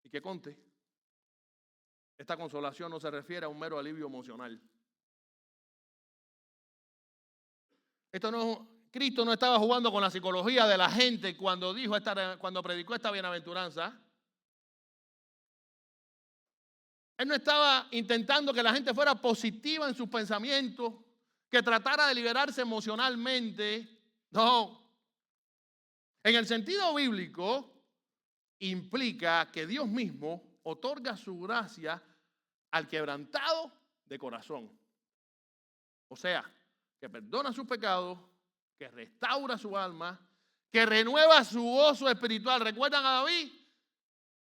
Y que conste, esta consolación no se refiere a un mero alivio emocional. Cristo no estaba jugando con la psicología de la gente cuando predicó esta bienaventuranza. Él no estaba intentando que la gente fuera positiva en sus pensamientos, que tratara de liberarse emocionalmente. No. En el sentido bíblico, implica que Dios mismo otorga su gracia al quebrantado de corazón. O sea, que perdona sus pecados, que restaura su alma, que renueva su gozo espiritual. ¿Recuerdan a David?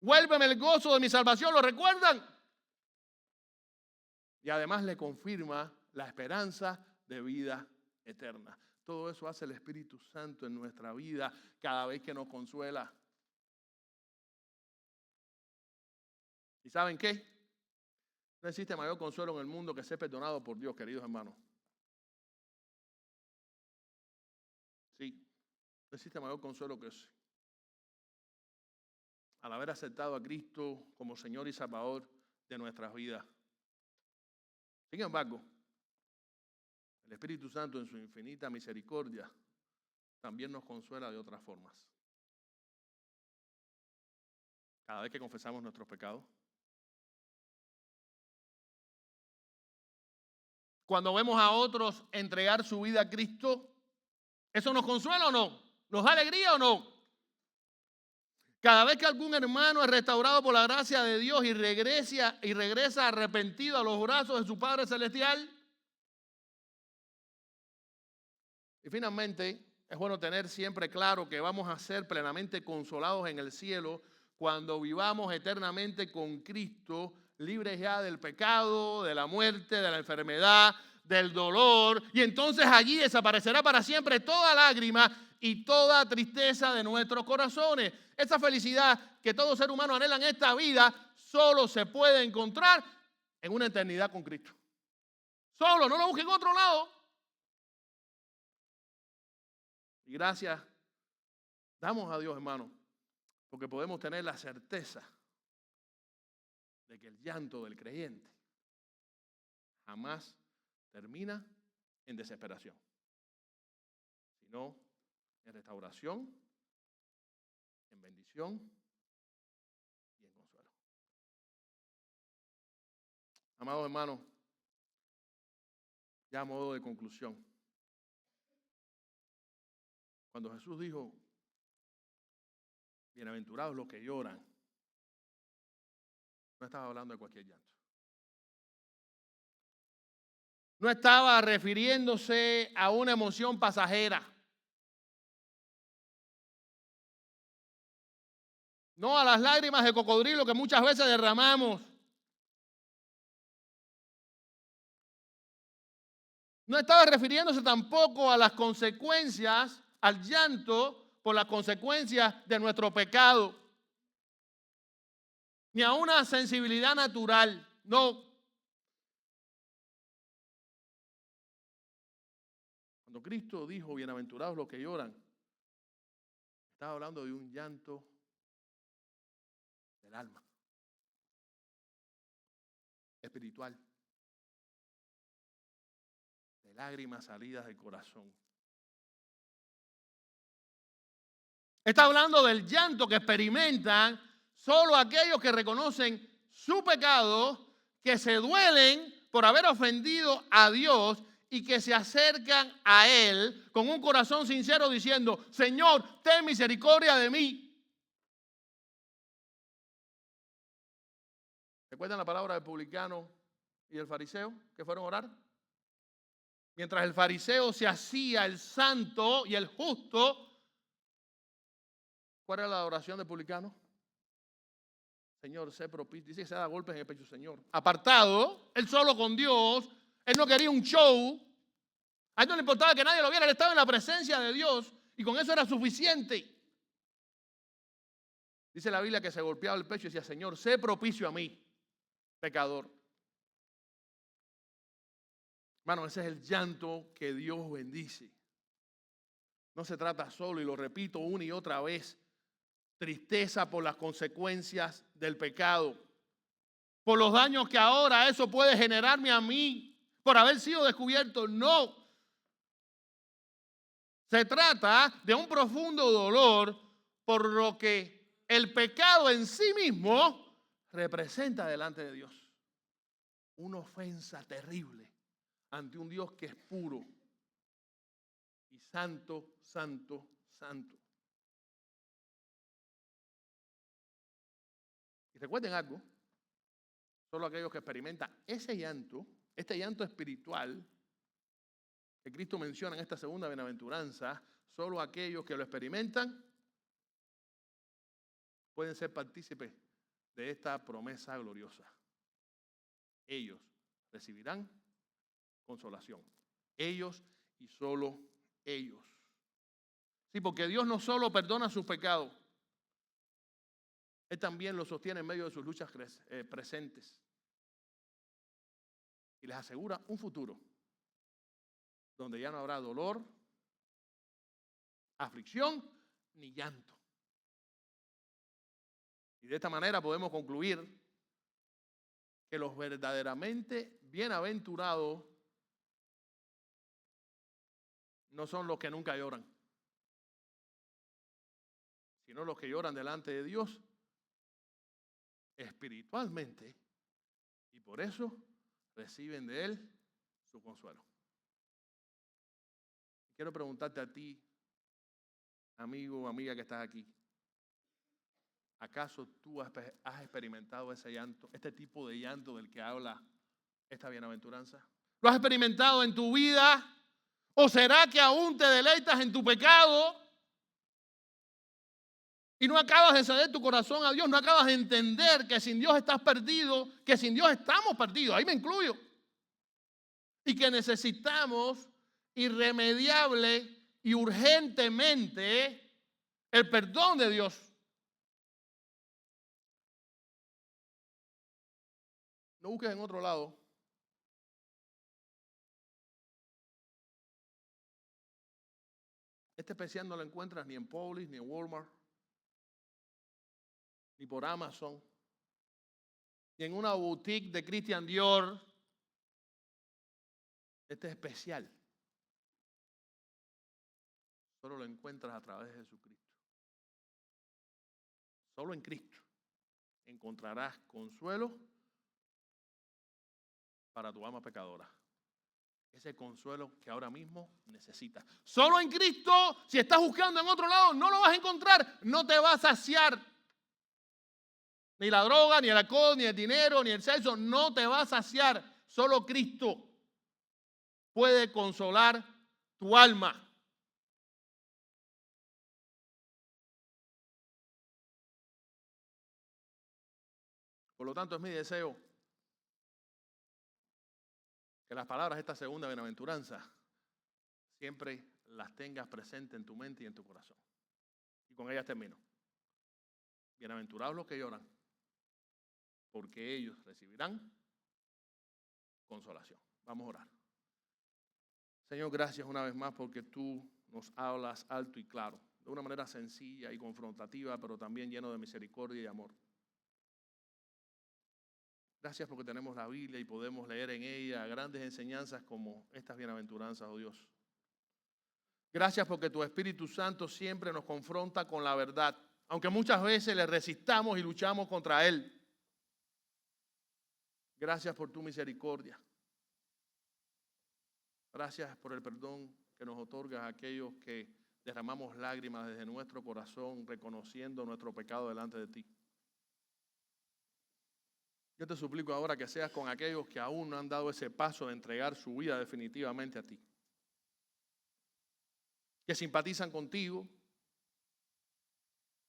Vuélveme el gozo de mi salvación, ¿lo recuerdan? Y además le confirma la esperanza de vida eterna. Todo eso hace el Espíritu Santo en nuestra vida cada vez que nos consuela. ¿Y saben qué? No existe mayor consuelo en el mundo que ser perdonado por Dios, queridos hermanos. Sí, no existe mayor consuelo que ese. Al haber aceptado a Cristo como Señor y Salvador de nuestras vidas. Sin embargo, el Espíritu Santo en su infinita misericordia también nos consuela de otras formas. Cada vez que confesamos nuestros pecados. Cuando vemos a otros entregar su vida a Cristo, ¿eso nos consuela o no? ¿Nos da alegría o no? Cada vez que algún hermano es restaurado por la gracia de Dios y regresa arrepentido a los brazos de su Padre Celestial. Y finalmente, es bueno tener siempre claro que vamos a ser plenamente consolados en el cielo cuando vivamos eternamente con Cristo, libres ya del pecado, de la muerte, de la enfermedad, del dolor. Y entonces allí desaparecerá para siempre toda lágrima y toda tristeza de nuestros corazones. Esa felicidad que todo ser humano anhela en esta vida solo se puede encontrar en una eternidad con Cristo. Solo, no lo busquen en otro lado. Y gracias damos a Dios, hermano, porque podemos tener la certeza de que el llanto del creyente jamás termina en desesperación, sino en restauración, en bendición y en consuelo. Amados hermanos, ya a modo de conclusión, cuando Jesús dijo, bienaventurados los que lloran, no estaba hablando de cualquier llanto. No estaba refiriéndose a una emoción pasajera. No a las lágrimas de cocodrilo que muchas veces derramamos. No estaba refiriéndose tampoco a las consecuencias al llanto por las consecuencias de nuestro pecado, ni a una sensibilidad natural. No. Cuando Cristo dijo, bienaventurados los que lloran, estaba hablando de un llanto del alma, espiritual, de lágrimas salidas del corazón. Está hablando del llanto que experimentan solo aquellos que reconocen su pecado, que se duelen por haber ofendido a Dios y que se acercan a Él con un corazón sincero diciendo, Señor, ten misericordia de mí. ¿Recuerdan la palabra del publicano y del fariseo que fueron a orar? Mientras el fariseo se hacía el santo y el justo, ¿cuál era la oración del publicano? Señor, sé propicio. Dice que se da golpes en el pecho, Señor. Apartado, él solo con Dios. Él no quería un show. A él no le importaba que nadie lo viera. Él estaba en la presencia de Dios y con eso era suficiente. Dice la Biblia que se golpeaba el pecho y decía, Señor, sé propicio a mí, pecador. Hermano, ese es el llanto que Dios bendice. No se trata solo, y lo repito una y otra vez, tristeza por las consecuencias del pecado, por los daños que ahora eso puede generarme a mí, por haber sido descubierto. No. Se trata de un profundo dolor por lo que el pecado en sí mismo representa delante de Dios. Una ofensa terrible ante un Dios que es puro y santo, santo, santo. Y recuerden algo, solo aquellos que experimentan ese llanto, este llanto espiritual que Cristo menciona en esta segunda bienaventuranza, solo aquellos que lo experimentan pueden ser partícipes de esta promesa gloriosa. Ellos recibirán consolación. Ellos y solo ellos. Sí, porque Dios no solo perdona sus pecados, Él también los sostiene en medio de sus luchas presentes. Y les asegura un futuro donde ya no habrá dolor, aflicción ni llanto. Y de esta manera podemos concluir que los verdaderamente bienaventurados no son los que nunca lloran, sino los que lloran delante de Dios espiritualmente y por eso reciben de Él su consuelo. Quiero preguntarte a ti, amigo o amiga que estás aquí, ¿acaso tú has experimentado ese llanto, este tipo de llanto del que habla esta bienaventuranza? ¿Lo has experimentado en tu vida? ¿O será que aún te deleitas en tu pecado y no acabas de ceder tu corazón a Dios? No acabas de entender que sin Dios estás perdido, que sin Dios estamos perdidos, ahí me incluyo, y que necesitamos irremediable y urgentemente el perdón de Dios. No busques en otro lado. Este especial no lo encuentras ni en Publix, ni en Walmart, ni por Amazon, ni en una boutique de Christian Dior. Este especial solo lo encuentras a través de Jesucristo. Solo en Cristo encontrarás consuelo para tu alma pecadora. Ese consuelo que ahora mismo necesitas. Solo en Cristo. Si estás buscando en otro lado, no lo vas a encontrar. No te va a saciar. Ni la droga, ni el alcohol, ni el dinero, ni el sexo. No te va a saciar. Solo Cristo puede consolar tu alma. Por lo tanto, es mi deseo que las palabras de esta segunda bienaventuranza siempre las tengas presentes en tu mente y en tu corazón. Y con ellas termino. Bienaventurados los que lloran, porque ellos recibirán consolación. Vamos a orar. Señor, gracias una vez más porque tú nos hablas alto y claro, de una manera sencilla y confrontativa, pero también lleno de misericordia y amor. Gracias porque tenemos la Biblia y podemos leer en ella grandes enseñanzas como estas bienaventuranzas, oh Dios. Gracias porque tu Espíritu Santo siempre nos confronta con la verdad, aunque muchas veces le resistamos y luchamos contra Él. Gracias por tu misericordia. Gracias por el perdón que nos otorgas a aquellos que derramamos lágrimas desde nuestro corazón, reconociendo nuestro pecado delante de ti. Yo te suplico ahora que seas con aquellos que aún no han dado ese paso de entregar su vida definitivamente a ti. Que simpatizan contigo,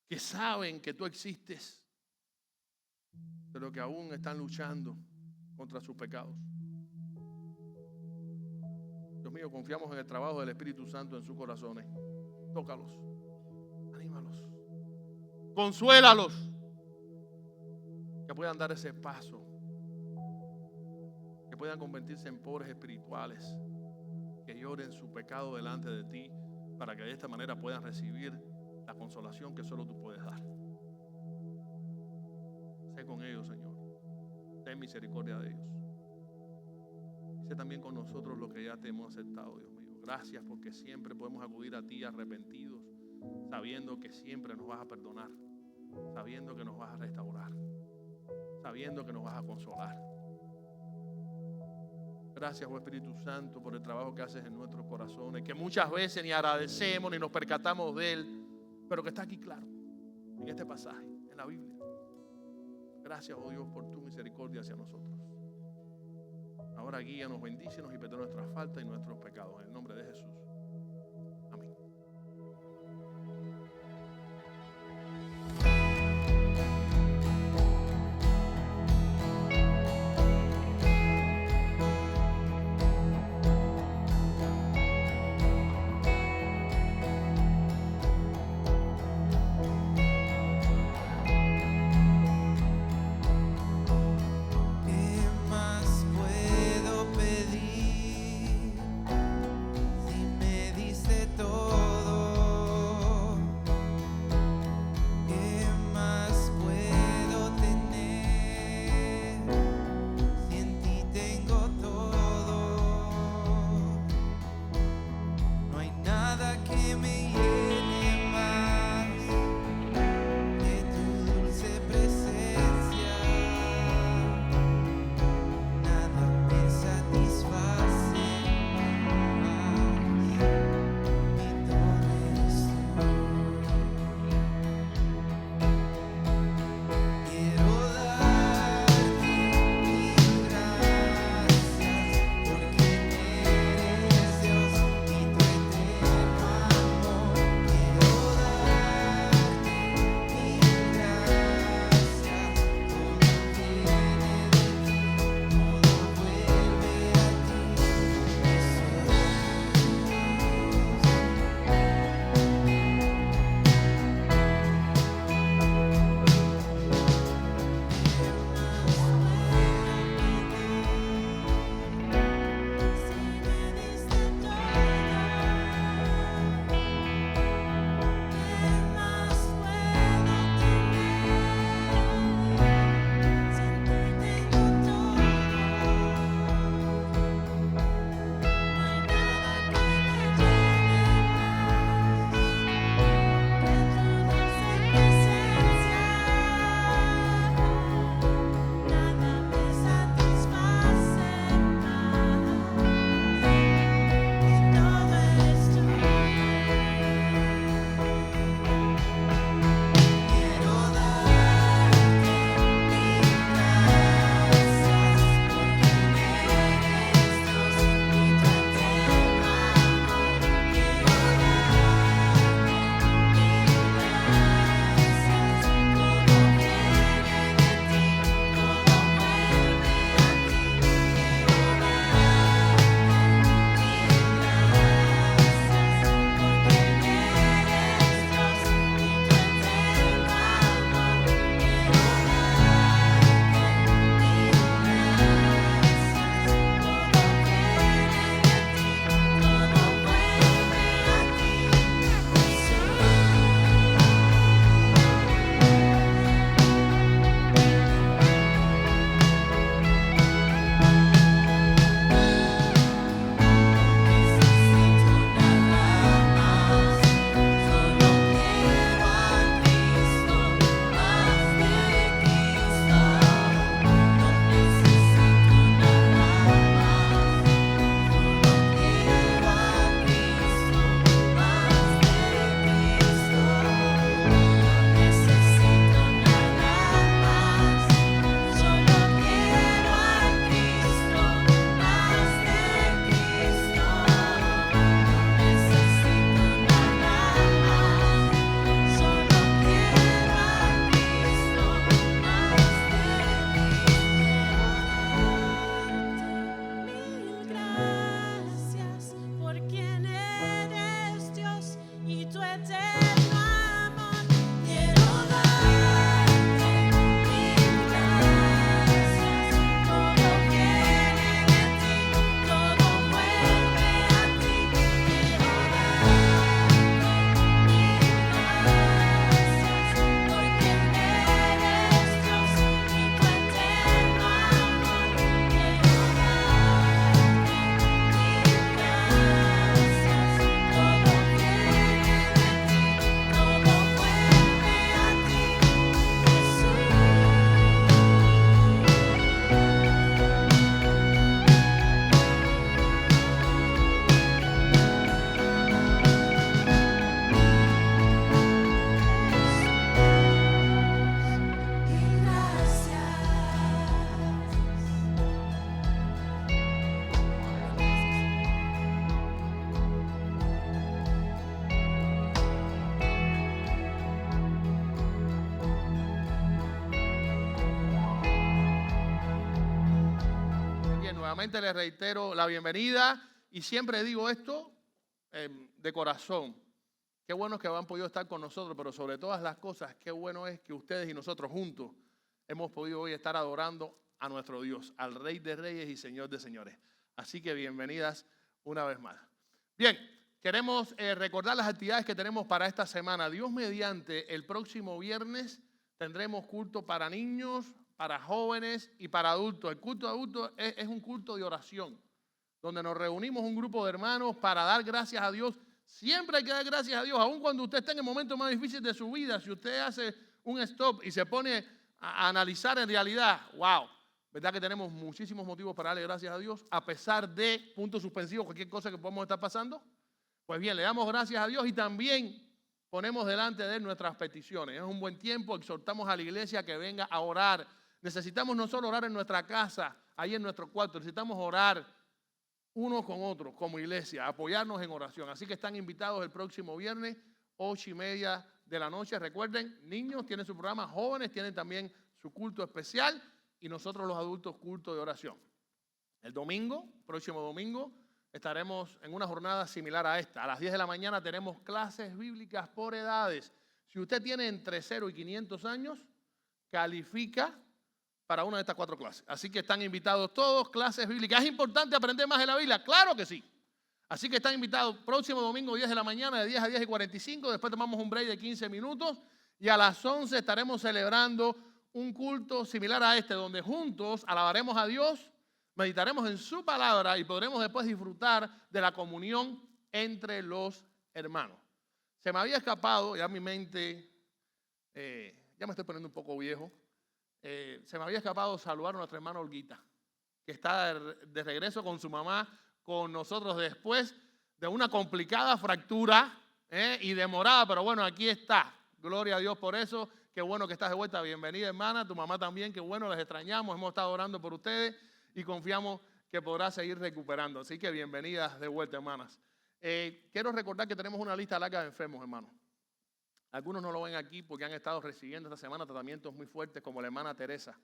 que saben que tú existes, pero que aún están luchando contra sus pecados. Dios mío, confiamos en el trabajo del Espíritu Santo en sus corazones. Tócalos, anímalos, consuélalos, que puedan dar ese paso, que puedan convertirse en pobres espirituales, que lloren su pecado delante de ti, para que de esta manera puedan recibir la consolación que solo tú puedes dar. Sé con ellos, Señor. Ten misericordia de ellos. Y sé también con nosotros los que ya te hemos aceptado, Dios mío. Gracias porque siempre podemos acudir a ti arrepentidos, sabiendo que siempre nos vas a perdonar, sabiendo que nos vas a restaurar, sabiendo que nos vas a consolar. Gracias, oh Espíritu Santo, por el trabajo que haces en nuestros corazones, que muchas veces ni agradecemos ni nos percatamos de él, pero que está aquí claro, en este pasaje, en la Biblia. Gracias, oh Dios, por tu misericordia hacia nosotros. Ahora guíanos, bendícenos y perdona nuestras faltas y nuestros pecados. En el nombre de Jesús. Amén. ¿Qué más puedo pedir si nuevamente les reitero la bienvenida y siempre digo esto de corazón. Qué bueno que han podido estar con nosotros, pero sobre todas las cosas, qué bueno es que ustedes y nosotros juntos hemos podido hoy estar adorando a nuestro Dios, al Rey de Reyes y Señor de Señores. Así que bienvenidas una vez más. Bien, queremos recordar las actividades que tenemos para esta semana. Dios mediante, el próximo viernes tendremos culto para niños, para jóvenes y para adultos. El culto de adultos es un culto de oración, donde nos reunimos un grupo de hermanos para dar gracias a Dios. Siempre hay que dar gracias a Dios, aun cuando usted esté en el momento más difícil de su vida. Si usted hace un stop y se pone a analizar en realidad, wow, ¿verdad que tenemos muchísimos motivos para darle gracias a Dios? A pesar de puntos suspensivos, cualquier cosa que podamos estar pasando. Pues bien, le damos gracias a Dios y también ponemos delante de Él nuestras peticiones. Es un buen tiempo, exhortamos a la iglesia que venga a orar. Necesitamos no solo orar en nuestra casa, ahí en nuestro cuarto, necesitamos orar unos con otros como iglesia, apoyarnos en oración. Así que están invitados el próximo viernes, 8:30 de la noche. Recuerden, niños tienen su programa, jóvenes tienen también su culto especial y nosotros los adultos culto de oración. El domingo, próximo domingo, estaremos en una jornada similar a esta. A las 10 de la mañana tenemos clases bíblicas por edades. Si usted tiene entre 0 y 500 años, califica para una de estas 4 clases. Así que están invitados todos, clases bíblicas. ¿Es importante aprender más de la Biblia? Claro que sí. Así que están invitados próximo domingo 10 de la mañana, de 10 a 10:45. Después tomamos un break de 15 minutos y a las 11 estaremos celebrando un culto similar a este, donde juntos alabaremos a Dios, meditaremos en su palabra y podremos después disfrutar de la comunión entre los hermanos. Se me había escapado, ya mi mente, ya me estoy poniendo un poco viejo, se me había escapado saludar a nuestra hermana Olguita, que está de regreso con su mamá, con nosotros después de una complicada fractura y demorada, pero bueno, aquí está. Gloria a Dios por eso. Qué bueno que estás de vuelta. Bienvenida, hermana. Tu mamá también, qué bueno, les extrañamos. Hemos estado orando por ustedes y confiamos que podrá seguir recuperando. Así que bienvenidas de vuelta, hermanas. Quiero recordar que tenemos una lista larga de enfermos, hermanos. Algunos no lo ven aquí porque han estado recibiendo esta semana tratamientos muy fuertes, como la hermana Teresa,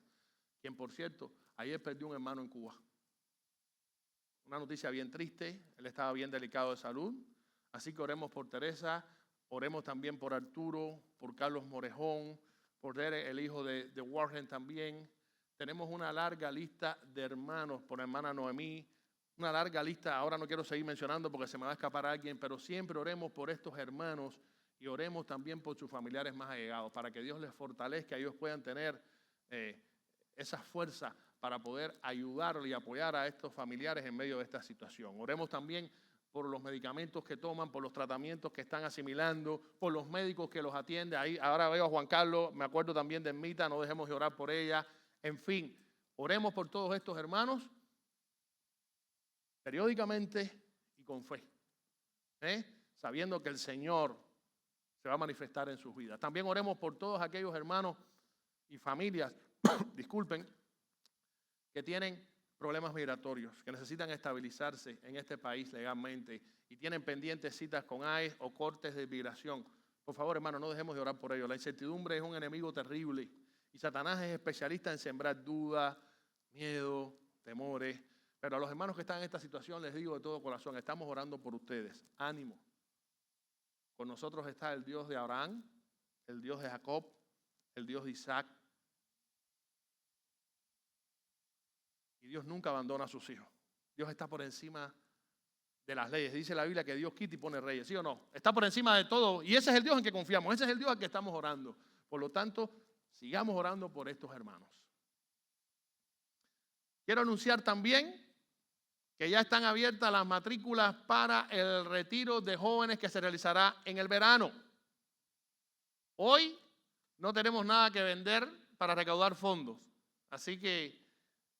quien, por cierto, ayer perdió un hermano en Cuba. Una noticia bien triste, él estaba bien delicado de salud. Así que oremos por Teresa, oremos también por Arturo, por Carlos Morejón, por el hijo de Warren también. Tenemos una larga lista de hermanos, por la hermana Noemí, una larga lista. Ahora no quiero seguir mencionando porque se me va a escapar alguien, pero siempre oremos por estos hermanos y oremos también por sus familiares más allegados, para que Dios les fortalezca y ellos puedan tener esa fuerza para poder ayudarle y apoyar a estos familiares en medio de esta situación. Oremos también por los medicamentos que toman, por los tratamientos que están asimilando, por los médicos que los atienden. Ahí, ahora veo a Juan Carlos, me acuerdo también de Ermita, no dejemos de orar por ella. En fin, oremos por todos estos hermanos periódicamente y con fe, sabiendo que el Señor se va a manifestar en sus vidas. También oremos por todos aquellos hermanos y familias, disculpen, que tienen problemas migratorios, que necesitan estabilizarse en este país legalmente y tienen pendientes citas con ICE o cortes de migración. Por favor, hermano, no dejemos de orar por ellos. La incertidumbre es un enemigo terrible y Satanás es especialista en sembrar dudas, miedo, temores. Pero a los hermanos que están en esta situación les digo de todo corazón, estamos orando por ustedes. Ánimo. Con nosotros está el Dios de Abraham, el Dios de Jacob, el Dios de Isaac. Y Dios nunca abandona a sus hijos. Dios está por encima de las leyes. Dice la Biblia que Dios quita y pone reyes, ¿sí o no? Está por encima de todo y ese es el Dios en que confiamos, ese es el Dios al que estamos orando. Por lo tanto, sigamos orando por estos hermanos. Quiero anunciar también que ya están abiertas las matrículas para el retiro de jóvenes que se realizará en el verano. Hoy no tenemos nada que vender para recaudar fondos, así que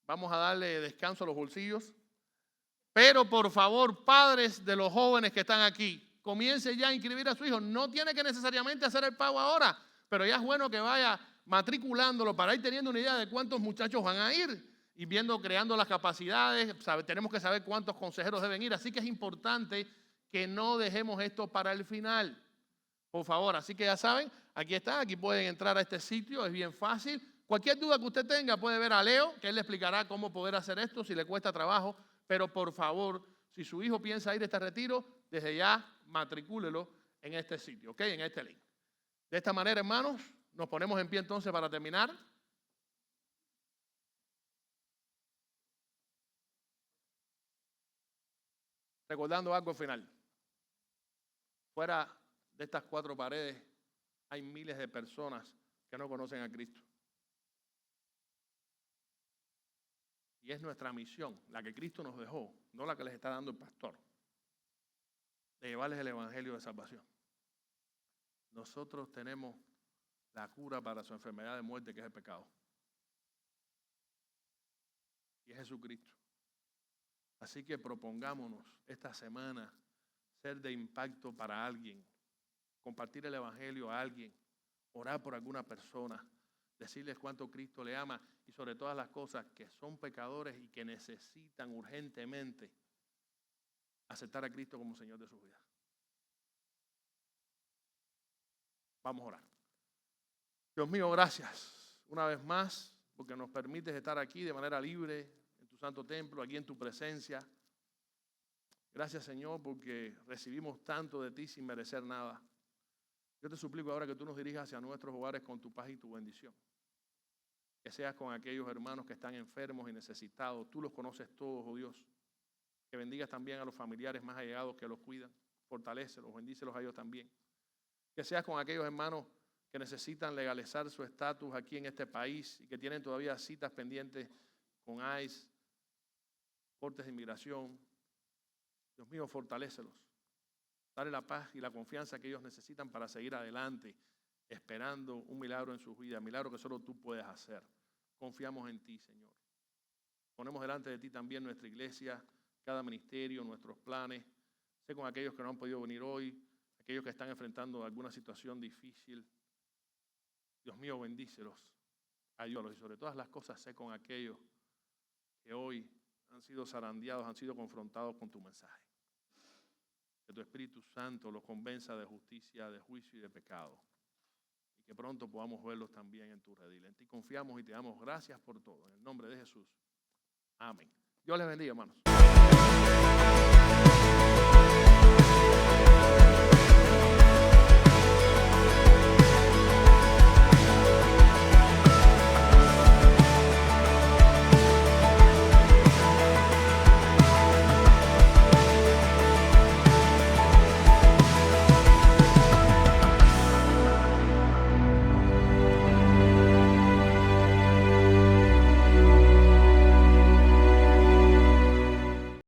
vamos a darle descanso a los bolsillos. Pero por favor, padres de los jóvenes que están aquí, comience ya a inscribir a su hijo. No tiene que necesariamente hacer el pago ahora, pero ya es bueno que vaya matriculándolo para ir teniendo una idea de cuántos muchachos van a ir y creando las capacidades. Tenemos que saber cuántos consejeros deben ir, así que es importante que no dejemos esto para el final, por favor. Así que ya saben, aquí está, aquí pueden entrar a este sitio, es bien fácil. Cualquier duda que usted tenga puede ver a Leo, que él le explicará cómo poder hacer esto si le cuesta trabajo. Pero por favor, si su hijo piensa ir a este retiro, desde ya matricúlelo en este sitio, ¿ok? En este link. De esta manera, hermanos, nos ponemos en pie entonces para terminar. Recordando algo al final. Fuera de estas 4 paredes hay miles de personas que no conocen a Cristo. Y es nuestra misión, la que Cristo nos dejó, no la que les está dando el pastor, de llevarles el evangelio de salvación. Nosotros tenemos la cura para su enfermedad de muerte, que es el pecado. Y es Jesucristo. Así que propongámonos esta semana ser de impacto para alguien, compartir el evangelio a alguien, orar por alguna persona, decirles cuánto Cristo le ama y sobre todas las cosas que son pecadores y que necesitan urgentemente aceptar a Cristo como Señor de sus vidas. Vamos a orar. Dios mío, gracias una vez más porque nos permites estar aquí de manera libre en tu santo templo, aquí en tu presencia. Gracias, Señor, porque recibimos tanto de ti sin merecer nada. Yo te suplico ahora que tú nos dirijas hacia nuestros hogares con tu paz y tu bendición. Que seas con aquellos hermanos que están enfermos y necesitados. Tú los conoces todos, oh Dios. Que bendigas también a los familiares más allegados que los cuidan. Fortalécelos, bendícelos a ellos también. Que seas con aquellos hermanos que necesitan legalizar su estatus aquí en este país y que tienen todavía citas pendientes con ICE, cortes de inmigración. Dios mío, fortalécelos. Dale la paz y la confianza que ellos necesitan para seguir adelante, esperando un milagro en sus vidas, milagro que solo tú puedes hacer. Confiamos en ti, Señor. Ponemos delante de ti también nuestra iglesia, cada ministerio, nuestros planes. Sé con aquellos que no han podido venir hoy, aquellos que están enfrentando alguna situación difícil. Dios mío, bendícelos, ayúdalos y sobre todas las cosas sé con aquellos que hoy han sido zarandeados, han sido confrontados con tu mensaje. Que tu Espíritu Santo los convenza de justicia, de juicio y de pecado. Y que pronto podamos verlos también en tu redil. En ti confiamos y te damos gracias por todo. En el nombre de Jesús. Amén. Dios les bendiga, hermanos.